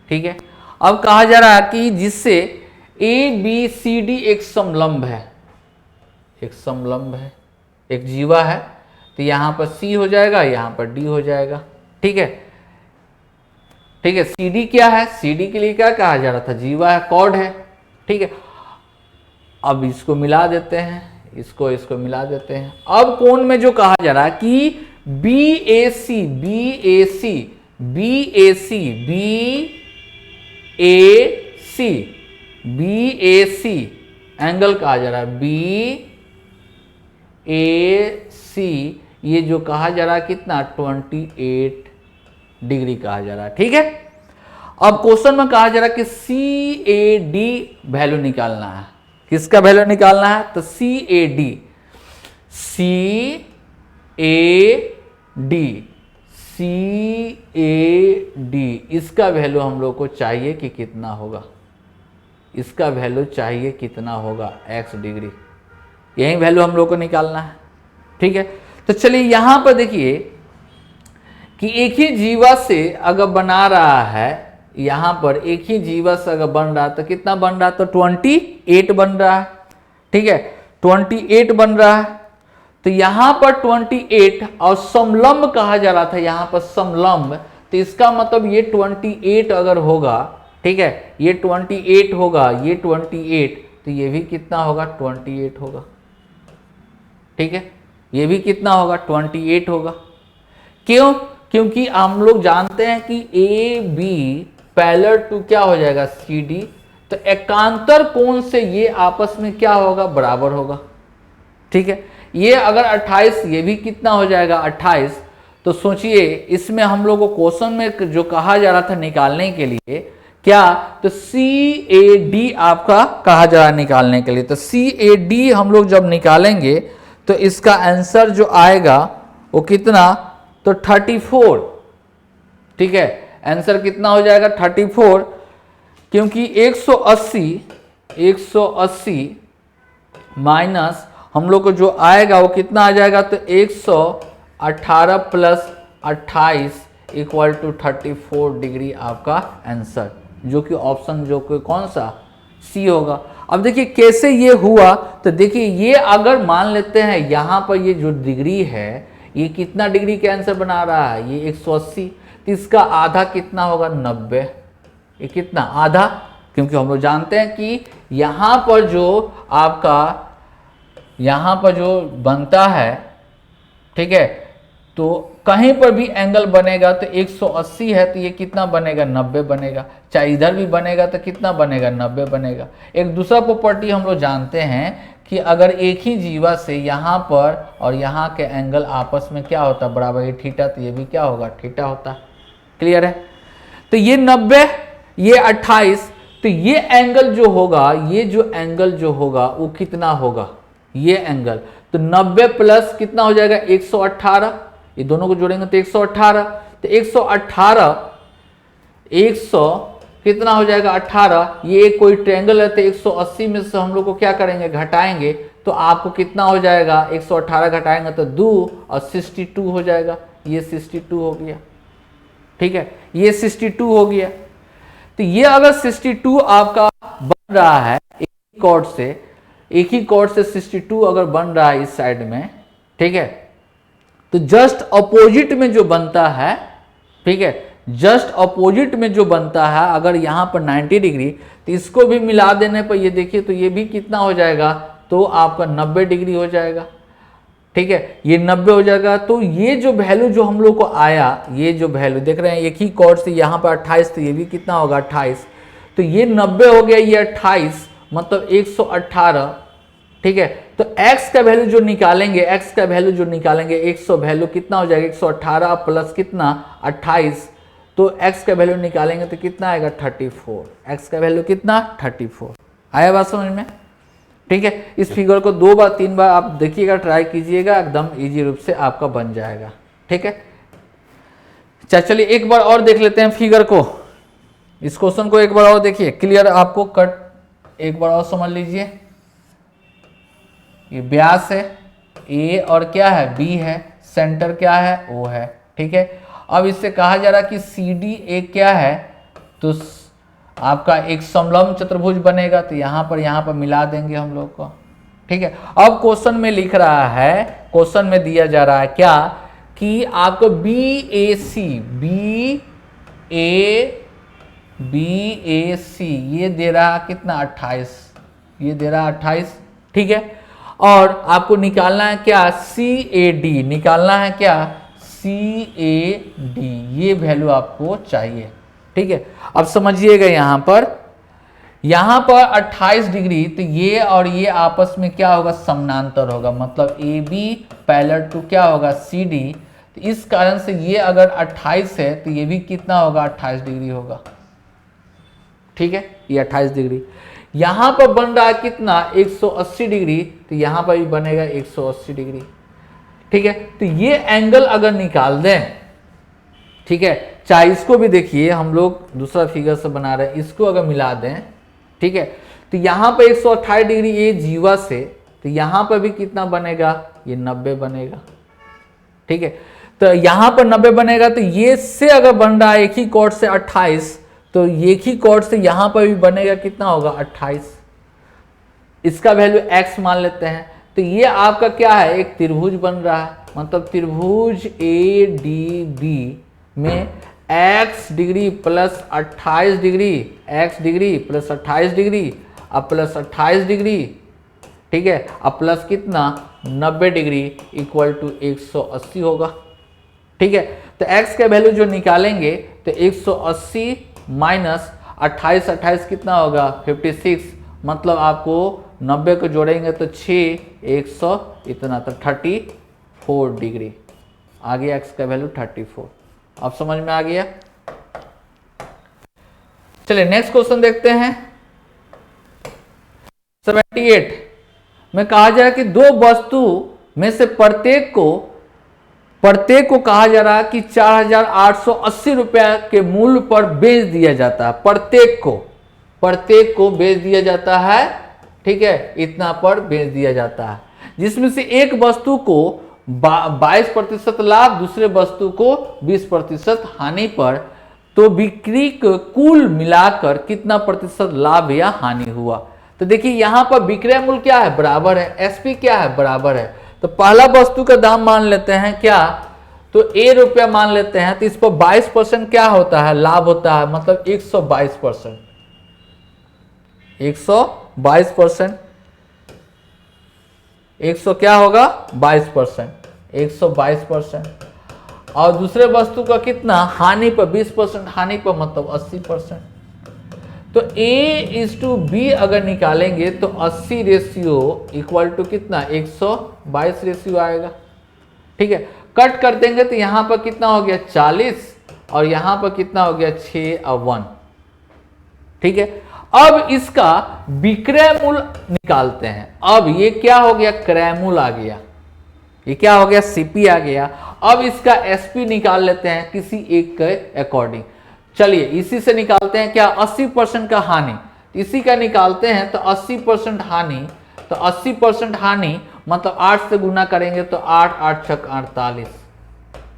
ठीक है। अब कहा जा रहा है कि जिससे ABCD एक समलंब है, एक समलंब है, एक जीवा है, तो यहां पर C हो जाएगा, यहां पर D हो जाएगा, ठीक है। ठीक है, CD क्या है, CD के लिए क्या कहा जा रहा था, जीवा है, कॉर्ड है, ठीक है। अब इसको मिला देते हैं, इसको मिला देते हैं। अब कोण में जो कहा जा रहा है कि BAC एंगल कहा जा रहा है, BAC ये जो कहा जा रहा है कितना 28 डिग्री कहा जा रहा है, ठीक है। अब क्वेश्चन में कहा जा रहा है कि CAD वैल्यू निकालना है, किसका वैल्यू निकालना है, तो CAD इसका वैल्यू हम लोग को चाहिए कि कितना होगा, इसका वैल्यू चाहिए कितना होगा x डिग्री, यही वैल्यू हम लोग को निकालना है, ठीक है। तो चलिए यहां पर देखिए कि एक ही जीवा से अगर बना रहा है, यहां पर एक ही जीवा से अगर बन रहा है तो कितना बन रहा है, तो 28 बन रहा है, ठीक है, 28 बन रहा है। तो यहां पर 28 और समलंब कहा जा रहा था, यहां पर समलंब, तो इसका मतलब ये 28 अगर होगा, ठीक है, ये 28 होगा, ये 28, तो ये भी कितना होगा 28 होगा, ठीक है, ये भी कितना होगा 28 होगा। क्यों, क्योंकि हम लोग जानते हैं कि AB पैरेलल टू क्या हो जाएगा CD, तो एकांतर कोण से ये आपस में क्या होगा, बराबर होगा, ठीक है। ये अगर 28, ये भी कितना हो जाएगा 28, तो सोचिए इसमें हम लोग को क्वेश्चन में जो कहा जा रहा था निकालने के लिए क्या, तो CAD आपका कहा जा रहा है निकालने के लिए। तो CAD हम लोग जब निकालेंगे तो इसका आंसर जो आएगा वो कितना, तो 34, ठीक है, आंसर कितना हो जाएगा 34, क्योंकि 180 माइनस हम लोग को जो आएगा वो कितना आ जाएगा, तो 118 प्लस 28 इक्वल टू 34 डिग्री आपका आंसर, जो कि ऑप्शन जो कि कौन सा, सी होगा। अब देखिए कैसे ये हुआ, तो देखिए ये अगर मान लेते हैं यहाँ पर ये जो डिग्री है ये कितना डिग्री के आंसर बना रहा है, ये 180, तो इसका आधा कितना होगा, 90। ये कितना, आधा, क्योंकि हम लोग जानते हैं कि यहाँ पर जो आपका यहाँ पर जो बनता है, ठीक है, तो कहीं पर भी एंगल बनेगा तो 180 है तो ये कितना बनेगा, 90 बनेगा। चाहे इधर भी बनेगा तो कितना बनेगा, 90 बनेगा। एक दूसरा प्रॉपर्टी हम लोग जानते हैं कि अगर एक ही जीवा से यहाँ पर और यहाँ के एंगल आपस में क्या होता है, बराबर ये थीटा, तो ये भी क्या होगा, थीटा होता। क्लियर है। तो ये 90, ये 28, तो ये एंगल जो होगा, ये जो एंगल जो होगा वो कितना होगा, ये एंगल, तो 90 प्लस कितना हो जाएगा, 118, ये दोनों को जोड़ेंगे तो 118, तो 118 100 कितना हो जाएगा, 18, ये कोई ट्रायंगल है तो 180 में से हम लोग को क्या करेंगे, घटाएंगे, तो आपको कितना हो जाएगा, 118 घटाएंगे तो 2 और 62 हो जाएगा, ये 62 हो गया। ठीक है, ये 62 हो गया। तो ये अगर 62 आपका बन रहा है एक ही कॉर्ड से 62 अगर बन रहा है इस साइड में, ठीक है, तो जस्ट अपोजिट में जो बनता है, ठीक है, जस्ट अपोजिट में जो बनता है अगर यहाँ पर 90 डिग्री, तो इसको भी मिला देने पर ये देखिए तो ये भी कितना हो जाएगा, तो आपका 90 डिग्री हो जाएगा। ठीक है, ये 90 हो जाएगा। तो ये जो वैल्यू जो हम लोग को आया, ये जो वैल्यू देख रहे हैं एक ही कॉर्ड से यहाँ पर 28, तो ये भी कितना होगा, 28, तो ये 90 हो गया, ये 28 मतलब 118। ठीक है, तो x का वैल्यू जो निकालेंगे, x का वैल्यू जो निकालेंगे 100 वैल्यू कितना हो जाएगा, 118 प्लस कितना 28, तो x का वैल्यू निकालेंगे तो कितना आएगा, 34। x का वैल्यू कितना, 34। आया बात समझ में। ठीक है, इस फिगर को 2 बार 3 बार आप देखिएगा, ट्राई कीजिएगा, एकदम इजी रूप से आपका बन जाएगा। ठीक है, चलिए एक बार और देख लेते हैं फिगर को, इस क्वेश्चन को एक बार और देखिए, क्लियर आपको कट एक बार और समझ लीजिए। ये व्यास है ए और क्या है, बी है, सेंटर क्या है, ओ है। ठीक है, अब इससे कहा जा रहा है कि सी डी ए क्या है, तो आपका एक समलंब चतुर्भुज बनेगा, तो यहाँ पर मिला देंगे हम लोग को। ठीक है, अब क्वेश्चन में लिख रहा है, क्वेश्चन में दिया जा रहा है क्या, कि आपको बी ए सी ये दे रहा कितना, 28, ये दे रहा 28। ठीक है, और आपको निकालना है क्या, सी ए डी निकालना है क्या, सी ए डी, ये वैल्यू आपको चाहिए। ठीक है, अब समझिएगा यहाँ पर 28 डिग्री, तो ये और ये आपस में क्या होगा, समानांतर होगा, मतलब ए बी पैरेलल टू क्या होगा, सी डी। तो इस कारण से ये अगर 28 है तो ये भी कितना होगा, 28 डिग्री होगा। ठीक है, ये 28 डिग्री। यहाँ पर बन रहा है कितना, 180 डिग्री, तो यहाँ पर भी बनेगा 180 डिग्री। ठीक है, तो ये एंगल अगर निकाल दें, ठीक है, चाहे इसको भी देखिए, हम लोग दूसरा फिगर से बना रहे हैं, इसको अगर मिला दें, ठीक है, तो यहाँ पर 128 डिग्री ये जीवा से, तो यहाँ पर भी कितना बनेगा, ये 90 बनेगा। ठीक है, तो यहाँ पर 90 बनेगा, तो ये से अगर बन रहा है एक ही कॉर्ड से 28, तो एक ही कॉर्ड से यहाँ पर भी बनेगा कितना होगा, 28। इसका वैल्यू x मान लेते हैं, तो ये आपका क्या है, एक त्रिभुज बन रहा है, मतलब त्रिभुज ए डी बी में x degree plus 28 degree, x degree plus 28 degree, अब प्लस 28 डिग्री, ठीक है, अब प्लस कितना 90 डिग्री इक्वल टू 180 होगा। ठीक है, तो x का वैल्यू जो निकालेंगे तो 180 माइनस 28 कितना होगा, 56, मतलब आपको 90 को जोड़ेंगे तो 6 100 इतना, तो 34 डिग्री आ गया, x का वैल्यू 34। आप समझ में आ गया। चलिए नेक्स्ट क्वेश्चन देखते हैं। 78 में कहा जा रहा है कि दो वस्तु में से प्रत्येक को कहा जा रहा है कि 4,880 रुपए के मूल्य पर बेच दिया जाता है। प्रत्येक को बेच दिया जाता है, ठीक है, इतना पर बेच दिया जाता है। जिसमें से एक वस्तु को 22% लाभ, दूसरे वस्तु को 20% हानि पर, तो बिक्री को कुल मिलाकर कितना प्रतिशत लाभ या हानि हुआ। तो देखिए यहां पर विक्रय मूल्य क्या है, बराबर है, एसपी क्या है, बराबर है। तो पहला वस्तु का दाम मान लेते हैं क्या, तो ए रुपया मान लेते हैं, तो इस पर 22% क्या होता है, लाभ होता है, मतलब 122%, 122%, 100 क्या होगा 22%, 122%। और दूसरे वस्तु का कितना, हानि पर 20%, हानि पर मतलब 80%। तो A/B अगर निकालेंगे तो 80 रेशियो इक्वल टू कितना, 122 रेशियो आएगा। ठीक है, कट कर देंगे तो यहां पर कितना हो गया 40, और यहां पर कितना हो गया 6 और 1। ठीक है, अब इसका विक्रय मूल्य निकालते हैं। अब ये क्या हो गया, क्रय मूल्य आ गया, ये क्या हो गया, सीपी आ गया। अब इसका एसपी निकाल लेते हैं किसी एक के अकॉर्डिंग। चलिए इसी से निकालते हैं क्या, 80% का हानि, इसी का निकालते हैं। तो 80% हानि, तो 80% हानि मतलब 8 से गुना करेंगे तो 8 8 छक 48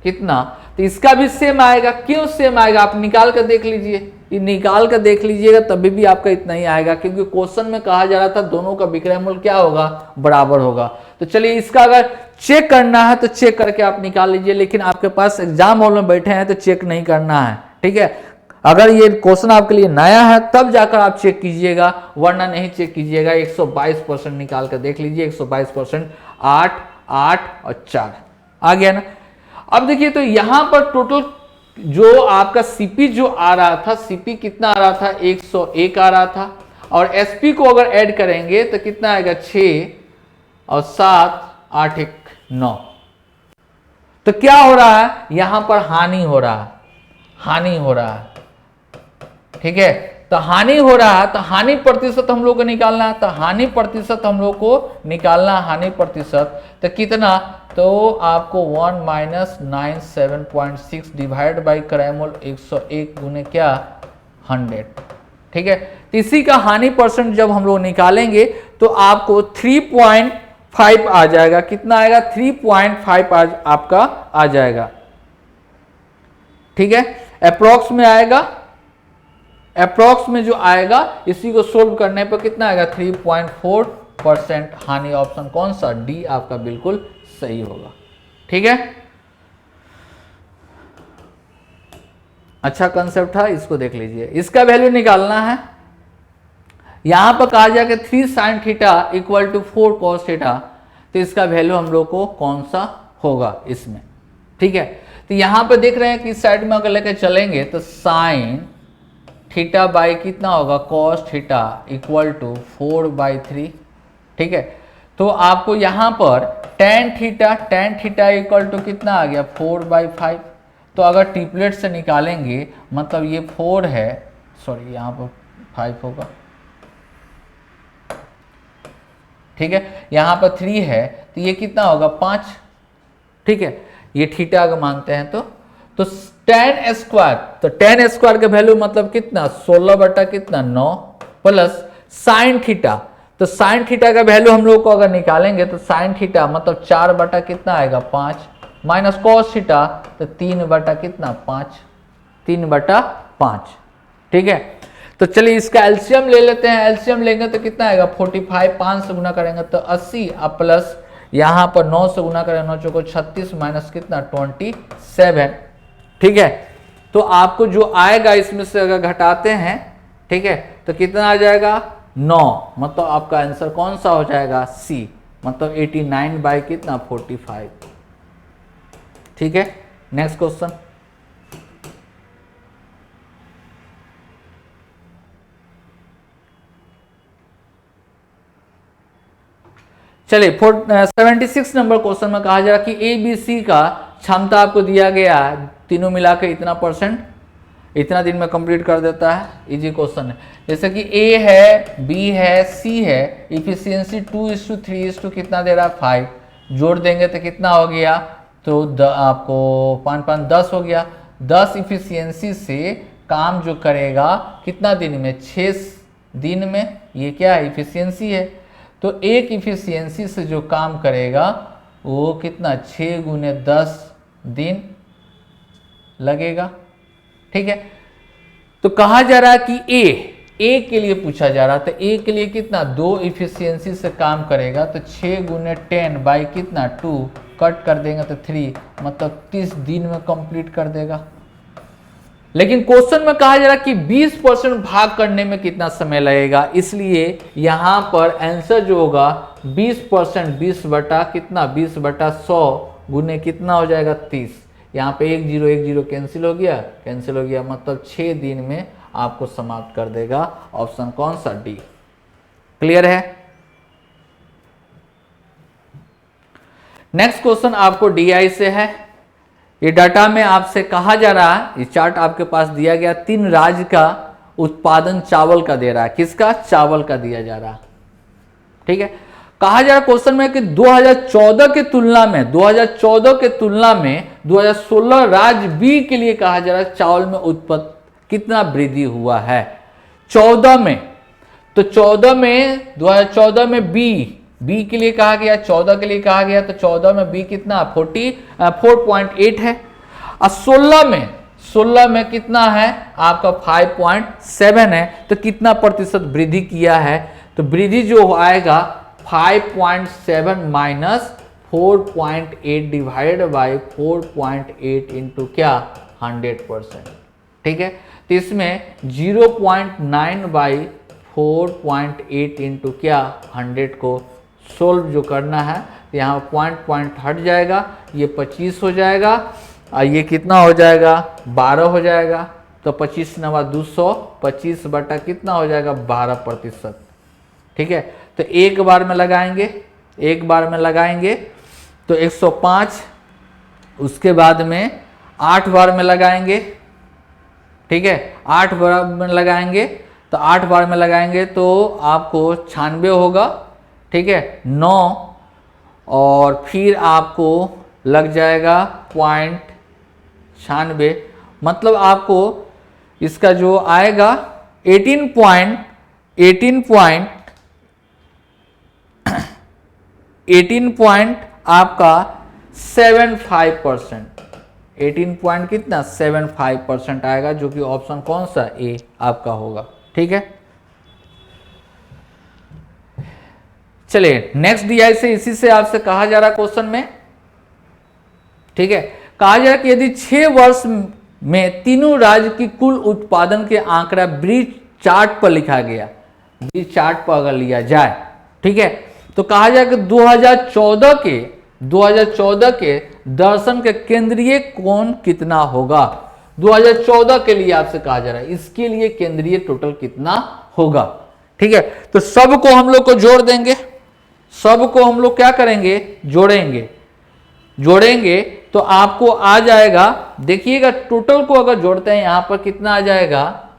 कितना, तो इसका भी सेम आएगा। क्यों सेम आएगा, आप निकाल कर देख लीजिए, ये निकाल कर देख लीजिएगा तभी भी आपका इतना ही आएगा, क्योंकि क्वेश्चन में कहा जा रहा था दोनों का विक्रय मूल्य क्या होगा, बराबर होगा। तो चलिए इसका अगर चेक करना है तो चेक करके आप निकाल लीजिए, लेकिन आपके पास एग्जाम हॉल में बैठे हैं तो चेक नहीं करना है। ठीक है, अगर ये क्वेश्चन आपके लिए नया है तब जाकर आप चेक कीजिएगा, वरना नहीं चेक कीजिएगा। 122% निकाल कर देख लीजिए, 122%, 8 8 और 4 आ गया ना। अब देखिए तो यहां पर टोटल जो आपका सीपी जो आ रहा था, सीपी कितना आ रहा था, 101 आ रहा था, और एसपी को अगर ऐड करेंगे तो कितना आएगा 6 और 7 8 1 9। तो क्या हो रहा है, यहां पर हानि हो रहा है, हानि हो रहा है। ठीक है, तो हानि हो रहा है, तो हानि प्रतिशत हम लोग को निकालना है। तो हानि प्रतिशत हम लोग को निकालना, हानि प्रतिशत तो कितना, तो आपको 1 - 97.6 डिवाइड बाई क्रय मूल्य 101 गुने क्या 100। ठीक है, तो इसी का हानि परसेंट जब हम लोग निकालेंगे तो आपको 3.5 आ जाएगा। कितना आएगा, 3.5 आपका आ जाएगा। ठीक है, अप्रोक्स में आएगा, अप्रोक्स में जो आएगा इसी को सोल्व करने पर कितना आएगा 3.4% हानि। ऑप्शन कौन सा, डी आपका बिल्कुल सही होगा। ठीक है, अच्छा कंसेप्ट था, इसको देख लीजिए। इसका वैल्यू निकालना है। यहां पर कहा जाए कि 3 sin theta equal to 4 cos theta, तो इसका वैल्यू हम लोग को कौन सा होगा इसमें। ठीक है, तो यहां पर देख रहे हैं कि इस साइड में अगर लेकर चलेंगे तो साइन थीटा बाई कितना होगा cos थीटा इक्वल टू 4/3। ठीक है, तो आपको यहां पर tan थीटा इक्वल टू कितना आ गया 4/5। तो अगर ट्रिपलेट से निकालेंगे मतलब ये 4 है, सॉरी यहाँ पर 5 होगा। ठीक है, यहाँ पर 3 है तो ये कितना होगा 5। ठीक है, ये थीटा अगर मानते हैं तो tan स्क्वायर, तो tan स्क्वायर का वैल्यू मतलब कितना 16 बटा कितना 9 प्लस साइन थीटा, तो साइन थीटा का वैल्यू हम लोग को अगर निकालेंगे तो साइन थीटा मतलब 4 बटा कितना आएगा 5 माइनस कॉस थीटा तो 3 बटा कितना 5, 3/5। ठीक है, तो चलिए इसका एलसीएम ले लेते हैं। एलसीएम लेंगे तो कितना आएगा 45, 5 से गुना करेंगे तो 80 और प्लस यहाँ पर 9 से गुना करेंगे 9 चौको 36 माइनस कितना 27। ठीक है, तो आपको जो आएगा इसमें से अगर घटाते हैं, ठीक है, तो कितना आ जाएगा 9, मतलब आपका आंसर कौन सा हो जाएगा सी, मतलब 89 बाई कितना 45। ठीक है, नेक्स्ट क्वेश्चन। चलिए 76 नंबर क्वेश्चन में कहा जा रहा कि ए बी सी का क्षमता आपको दिया गया है, तीनों मिलाकर इतना %, इतना दिन में कंप्लीट कर देता है। इजी क्वेश्चन है। जैसे कि ए है, बी है, सी है, इफिशियंसी 2:3 कितना दे रहा है 5, जोड़ देंगे तो कितना हो गया, तो आपको 5 5 10 हो गया। 10 इफिशियंसी से काम जो करेगा कितना दिन में 6 दिन में, ये क्या है इफिशियंसी है। तो एक इफिशियंसी से जो काम करेगा वो कितना 6 गुने 10 दिन लगेगा। ठीक है, तो कहा जा रहा है कि ए के लिए पूछा जा रहा था, ए के लिए कितना 2 इफिशियंसी से काम करेगा, तो 6 गुने 10 बाई कितना 2 कट कर देंगे तो 3, मतलब 30 दिन में कंप्लीट कर देगा। लेकिन क्वेश्चन में कहा जा रहा है कि 20% भाग करने में कितना समय लगेगा, इसलिए यहां पर आंसर जो होगा 20%, 20 बटा कितना 20 बटा 100 गुने कितना हो जाएगा 30। यहाँ पे 1 0 कैंसिल हो गया, मतलब 6 दिन में आपको समाप्त कर देगा। ऑप्शन कौन सा? डी। क्लियर है? नेक्स्ट क्वेश्चन आपको डीआई से है। ये डाटा में आपसे कहा जा रहा है, ये चार्ट आपके पास दिया गया, 3 राज्य का उत्पादन चावल का दे रहा है। किसका? चावल का दिया जा रहा है। ठीक है, कहा जा रहा क्वेश्चन में कि 2014 के तुलना में 2016 राज्य बी के लिए कहा जा रहा है चावल में उत्पादन कितना वृद्धि हुआ है 14 में। तो 2014 में बी के लिए कहा गया, 14 के लिए कहा गया, तो 14 में बी कितना 4.8 है। और 16 में कितना है आपका 5.7 है। तो कितना प्रतिशत वृद्धि किया है? तो वृद्धि जो आएगा 5.7 माइनस 4.8 डिवाइड बाई 4.8 इंटू क्या 100%। ठीक है, तो इसमें 0.9 बाई 4.8 इंटू क्या 100 को सोल्व जो करना है, तो यहाँ पॉइंट हट जाएगा, ये 25 हो जाएगा और ये कितना हो जाएगा 12 हो जाएगा। तो 25 नवा 200, 25 बटा कितना हो जाएगा 12%। ठीक है, तो एक बार में लगाएंगे तो 105, उसके बाद में 8 बार में लगाएंगे। ठीक है, 8 बार में लगाएंगे तो 8 बार में लगाएंगे तो आपको 96 होगा। ठीक है, 9 और फिर आपको लग जाएगा 0.96, मतलब आपको इसका जो आएगा 18 आपका 75%, 18 पॉइंट कितना 75% आएगा, जो कि ऑप्शन कौन सा ए आपका होगा। ठीक है, चलिए नेक्स्ट डीआई से इसी से आपसे कहा जा रहा क्वेश्चन में। ठीक है, कहा जा रहा कि यदि 6 वर्ष में तीनों राज्य की कुल उत्पादन के आंकड़ा ब्रिज चार्ट पर लिखा गया, ब्रिज चार्ट पर अगर लिया जाए, ठीक है, तो कहा जाए कि 2014 के दर्शन के केंद्रीय कोण कितना होगा। 2014 के लिए आपसे कहा जा रहा है, इसके लिए केंद्रीय टोटल कितना होगा। ठीक है, तो सबको हम लोग को जोड़ देंगे, सबको हम लोग क्या करेंगे जोड़ेंगे तो आपको आ जाएगा, देखिएगा टोटल को अगर जोड़ते हैं यहां पर कितना आ जाएगा,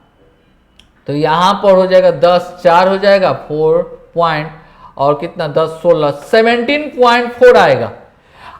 तो यहां पर हो जाएगा 10, 4 हो जाएगा 4 पॉइंट और कितना 10 16 17.4 आएगा।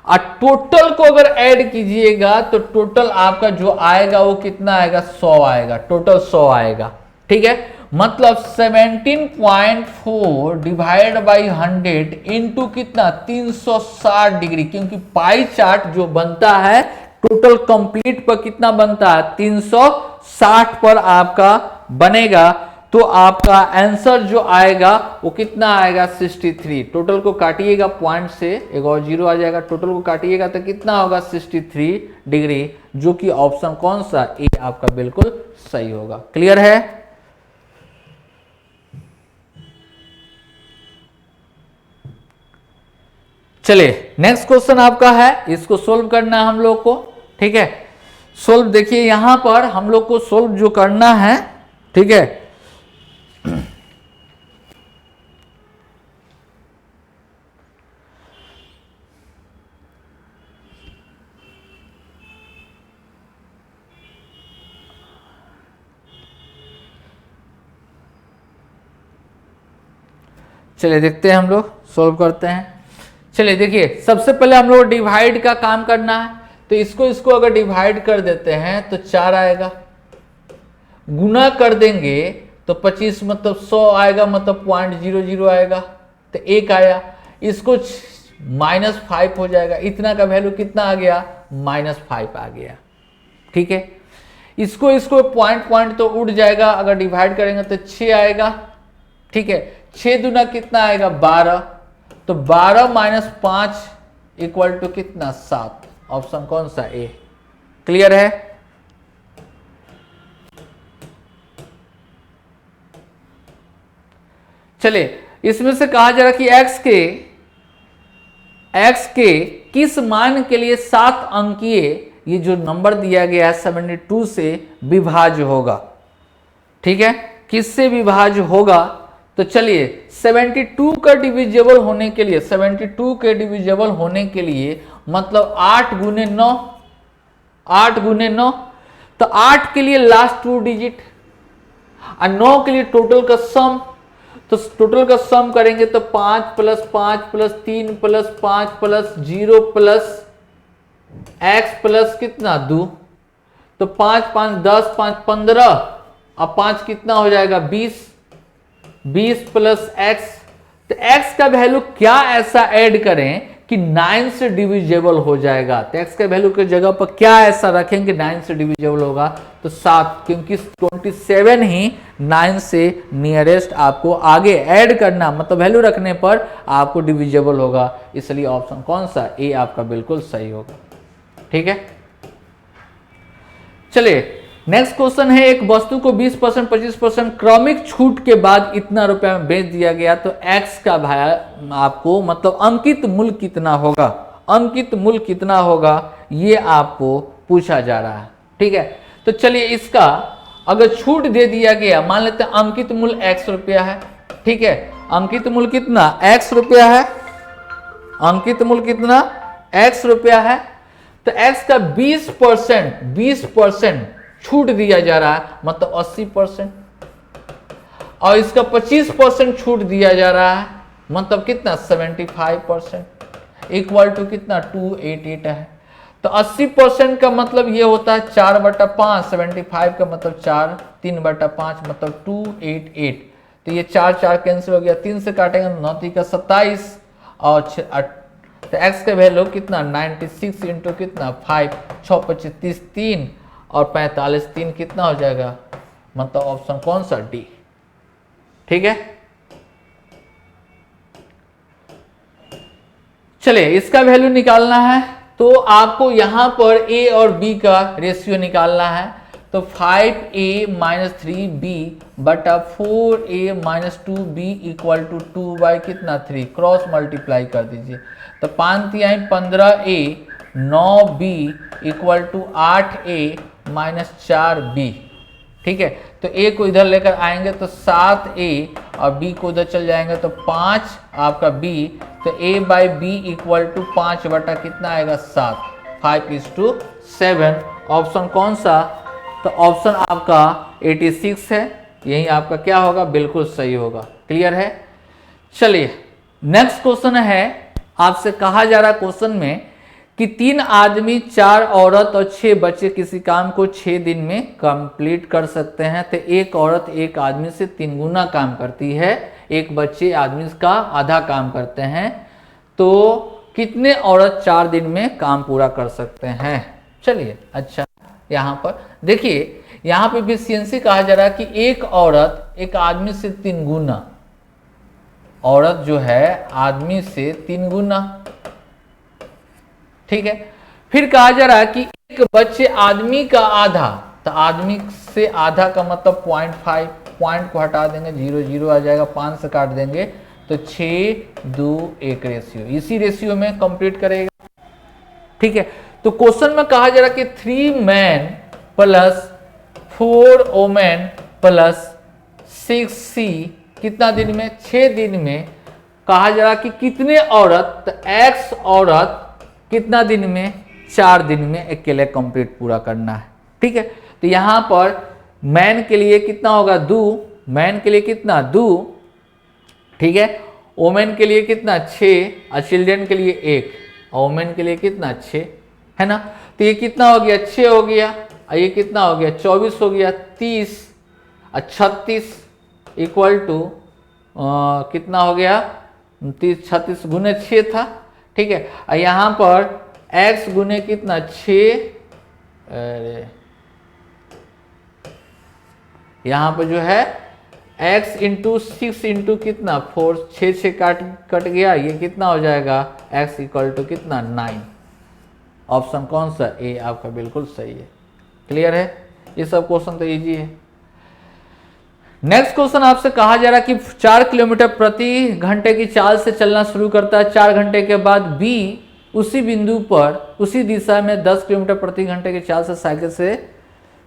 और टोटल को अगर ऐड कीजिएगा तो टोटल आपका जो आएगा वो कितना आएगा 100 आएगा, टोटल 100 आएगा। ठीक है, मतलब 17.4 डिवाइड बाई 100 इंटू कितना 360 डिग्री, क्योंकि पाई चार्ट जो बनता है टोटल कंप्लीट पर कितना बनता है 360 पर आपका बनेगा। तो आपका आंसर जो आएगा वो कितना आएगा 63। टोटल को काटिएगा पॉइंट से, एक और जीरो आ जाएगा, टोटल को काटिएगा तो कितना होगा 63 डिग्री, जो कि ऑप्शन कौन सा ए आपका बिल्कुल सही होगा। क्लियर है? चलिए नेक्स्ट क्वेश्चन आपका है, इसको सोल्व करना है हम लोग को। ठीक है, सोल्व देखिए यहां पर हम लोग को सोल्व जो करना है, ठीक है, चलिए देखते हैं, हम लोग सोल्व करते हैं। चलिए देखिए, सबसे पहले हम लोग डिवाइड का काम करना है, तो इसको अगर डिवाइड कर देते हैं तो 4 आएगा, गुना कर देंगे तो 25 मतलब 100 आएगा, मतलब 0.00 आएगा। तो 1 आया, इसको -5 हो जाएगा, इतना का वैल्यू कितना आ गया, -5 आ गया। ठीक है, इसको पॉइंट तो उड़ जाएगा, अगर डिवाइड करेंगे तो 6 आएगा। ठीक है, 6 दूना कितना आएगा, 12, तो 12 - 5 इक्वल टू कितना, 7। ऑप्शन कौन सा, ए। क्लियर है? चलिए, इसमें से कहा जा रहा कि x के किस मान के लिए 7 अंकीय ये जो नंबर दिया गया है 72 से विभाज्य होगा। ठीक है, किससे विभाज्य होगा, तो चलिए 72 का डिविजिबल होने के लिए, 72 के डिविजिबल होने के लिए मतलब 8 गुने 9, 8 गुने 9, तो 8 के लिए लास्ट 2 डिजिट और 9 के लिए टोटल का सम, तो टोटल का सम करेंगे तो 5 + 5 + 3 + 5 + 0 + x प्लस कितना 2, तो 5 × 5 = 10, 5 × 15 अब 5 कितना हो जाएगा 20, 20 + x, तो x का वैल्यू क्या ऐसा ऐड करें कि 9 से डिविजिबल हो जाएगा, तो x का वैल्यू की जगह पर क्या ऐसा रखेंगे 9 से डिविजिबल होगा, तो 7, क्योंकि 27 ही 9 से नियरेस्ट आपको आगे ऐड करना, मतलब वैल्यू रखने पर आपको डिविजिबल होगा, इसलिए ऑप्शन कौन सा, ए आपका बिल्कुल सही होगा। ठीक है, चलिए नेक्स्ट क्वेश्चन है, एक वस्तु को 20%, 25% क्रमिक छूट के बाद इतना रुपए में बेच दिया गया, तो x का भाई आपको मतलब अंकित मूल्य कितना होगा, अंकित मूल्य कितना होगा ये आपको पूछा जा रहा है। ठीक है, तो चलिए इसका अगर छूट दे दिया गया, मान लेते हैं अंकित मूल्य x रुपया है। ठीक है, अंकित मूल्य कितना, x रुपया है, अंकित मूल्य कितना, x रुपया है, तो x का 20% छूट दिया जा रहा है, मतलब 80%, और इसका 25% छूट दिया जा रहा है, मतलब कितना 75%, इक्वल टू कितना 288 है। तो 80% का मतलब ये होता है 4/5, 75 का मतलब 4, 3/5 मतलब 288, तो ये 4 4 कैंसिल हो गया, 3 से काटेंगे 9 3 का 27, और तो x का वैल्यू कितना 96 इंटू कितना 5, 6 × 5 = 30, 3 और 45, 3 कितना हो जाएगा, मतलब ऑप्शन कौन सा, डी। ठीक है, चलिए इसका वैल्यू निकालना है, तो आपको यहां पर a और b का रेशियो निकालना है, तो 5a - 3b बटा 4a - 2b इक्वल टू 2 कितना 3, क्रॉस मल्टीप्लाई कर दीजिए, तो 5 × 3 = 15a, 9b equal to 8a - 4b। ठीक है, तो a को इधर लेकर आएंगे तो 7a और b को उधर चल जाएंगे तो 5 आपका b, तो a/b इक्वल टू 5 बटा कितना आएगा 7, 5:7। ऑप्शन कौन सा, तो ऑप्शन आपका 86 है, यही आपका क्या होगा, बिल्कुल सही होगा। क्लियर है? चलिए नेक्स्ट क्वेश्चन है, आपसे कहा जा रहा क्वेश्चन में कि 3 आदमी, 4 औरत और 6 बच्चे किसी काम को 6 दिन में कंप्लीट कर सकते हैं, तो एक औरत एक आदमी से 3 गुना काम करती है, एक बच्चे आदमी का आधा काम करते हैं, तो कितने औरत 4 दिन में काम पूरा कर सकते हैं। चलिए अच्छा, यहाँ पर देखिए, यहाँ पे एफिशिएंसी कहा जा रहा है कि एक औरत एक आदमी से 3 गुना, औरत जो है आदमी से 3 गुना। ठीक है, फिर कहा जा रहा है कि एक बच्चे आदमी का आधा, तो आदमी से आधा का मतलब 0.5, पॉइंट को हटा देंगे 0 0 आ जाएगा, 5 से काट देंगे तो 6 2 1 रेशियो, इसी रेशियो में कंप्लीट करेगा। ठीक है, तो क्वेश्चन में कहा जा रहा है कि 3 मैन प्लस 4 वोमेन प्लस 6 सी कितना दिन में, 6 दिन में। कहा जा रहा कि कितने औरत, तो एक्स औरत कितना दिन में, 4 दिन में अकेले कंप्लीट पूरा करना है। ठीक है, तो यहां पर मैन के लिए कितना होगा 2, मैन के लिए कितना 2, ठीक है, वोमेन के लिए कितना 6, और चिल्ड्रन के लिए 1, और वोमेन के लिए कितना 6 है ना। तो ये कितना हो गया 6 हो गया, और ये कितना हो गया 24 हो गया, 30 और 36 इक्वल टू कितना हो गया 29 36 गुने 6 था, ठीक है। और यहाँ पर x गुने कितना 6, अरे यहाँ पर जो है x इंटू 6 इंटू कितना 4, 6 कट गया, ये कितना हो जाएगा x इक्वल टू कितना 9। ऑप्शन कौन सा ए आपका बिल्कुल सही है। क्लियर है, ये सब क्वेश्चन तो इजी है। नेक्स्ट क्वेश्चन आपसे कहा जा रहा है कि 4 किलोमीटर प्रति घंटे की चाल से चलना शुरू करता है। 4 घंटे के बाद बी उसी बिंदु पर उसी दिशा में 10 किलोमीटर प्रति घंटे की चाल से साइकिल से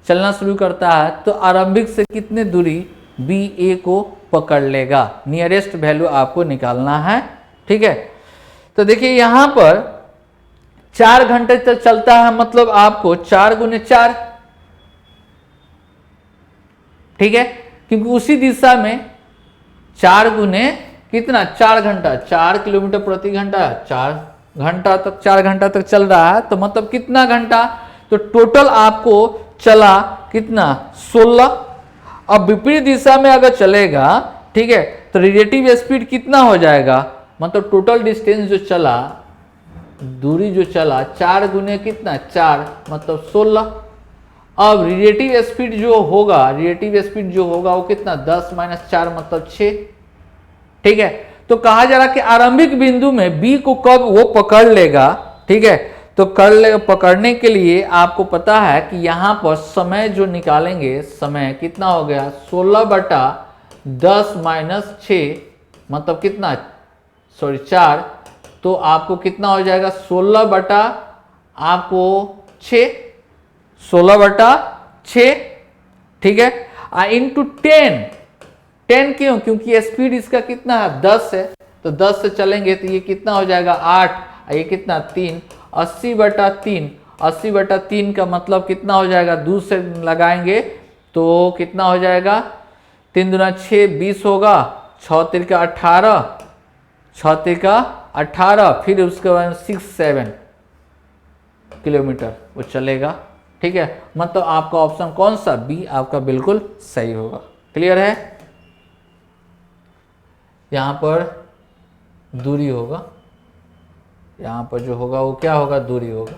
चलना शुरू करता है, तो आरंभिक से कितने दूरी बी ए को पकड़ लेगा। नियरेस्ट वैल्यू आपको निकालना है, ठीक है। तो देखिए यहाँ पर 4 घंटे तक चलता है, मतलब आपको 4 गुने 4, ठीक है, क्योंकि उसी दिशा में 4 गुने कितना 4 घंटा, 4 किलोमीटर प्रति घंटा, 4 घंटा तक 4 घंटा तक चल रहा है, तो मतलब कितना घंटा, तो टोटल आपको चला कितना 16। अब विपरीत दिशा में अगर चलेगा, ठीक है, तो रिलेटिव स्पीड कितना हो जाएगा, मतलब टोटल डिस्टेंस जो चला, दूरी जो चला 4 गुने कितना 4 मतलब 16। अब रिलेटिव स्पीड जो होगा वो कितना 10 - 4 मतलब 6, ठीक है। तो कहा जा रहा कि आरंभिक बिंदु में बी को कब वो पकड़ लेगा, ठीक है। तो पकड़ने के लिए आपको पता है कि यहाँ पर समय जो निकालेंगे, समय कितना हो गया 16/10 - 6 मतलब कितना 4, तो आपको कितना हो जाएगा 16/6, ठीक है। इंटू 10 क्यों, क्योंकि स्पीड इसका कितना है 10 है, तो 10 से चलेंगे तो ये कितना हो जाएगा 8, ये कितना 3, 80/3 का मतलब कितना हो जाएगा, 2 से लगाएंगे तो कितना हो जाएगा 3 दूना 6 20 होगा, 6 तिरका 18, 6 तिरका 18, फिर उसके बाद 6-7 किलोमीटर वो चलेगा, ठीक है। मतलब आपका ऑप्शन कौन सा बी आपका बिल्कुल सही होगा। क्लियर है, यहाँ पर दूरी होगा, यहाँ पर जो होगा वो क्या होगा दूरी होगा,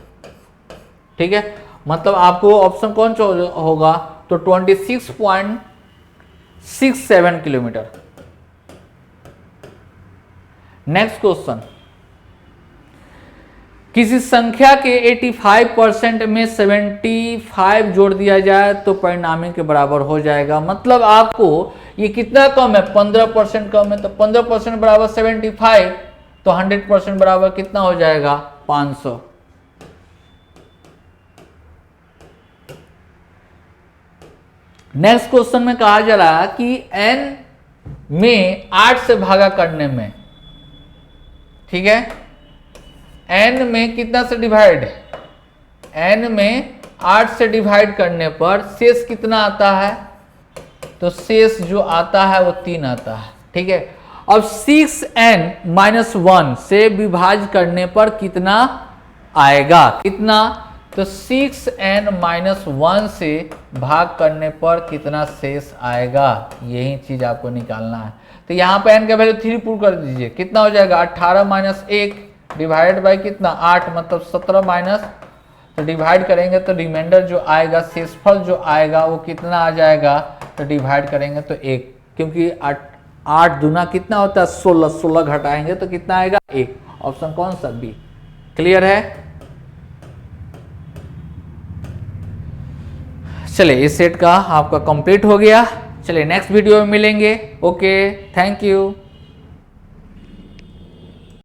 ठीक है। मतलब आपको ऑप्शन कौन सा होगा, तो 26.67 किलोमीटर। नेक्स्ट क्वेश्चन, किसी संख्या के 85% में 75 जोड़ दिया जाए तो परिणामी के बराबर हो जाएगा। मतलब आपको ये कितना कम है 15% कम है, तो 15% बराबर 75, तो 100% बराबर कितना हो जाएगा 500। नेक्स्ट क्वेश्चन में कहा जा रहा है कि n में 8 से भागा करने में, ठीक है, n में कितना से डिवाइड, n में 8 से डिवाइड करने पर शेष कितना आता है, तो शेष जो आता है वो 3 आता है, ठीक है। अब 6n - 1 से विभाजित करने पर कितना आएगा, कितना, तो 6n - 1 से भाग करने पर कितना शेष आएगा, यही चीज आपको निकालना है। तो यहाँ पे n का वैल्यू 3 पुट कर दीजिए, कितना हो जाएगा 18 - 1 डिवाइड बाई कितना 8 मतलब 17 माइनस, तो डिवाइड करेंगे तो रिमाइंडर जो आएगा, शेषफल जो आएगा वो कितना आ जाएगा, तो डिवाइड करेंगे तो 1, क्योंकि 8 दूना कितना होता है 16, 16 घटाएंगे तो कितना आएगा 1। ऑप्शन कौन सा बी। क्लियर है, चलिए इस सेट का आपका कंप्लीट हो गया। चलिए नेक्स्ट वीडियो में मिलेंगे। Okay, thank you.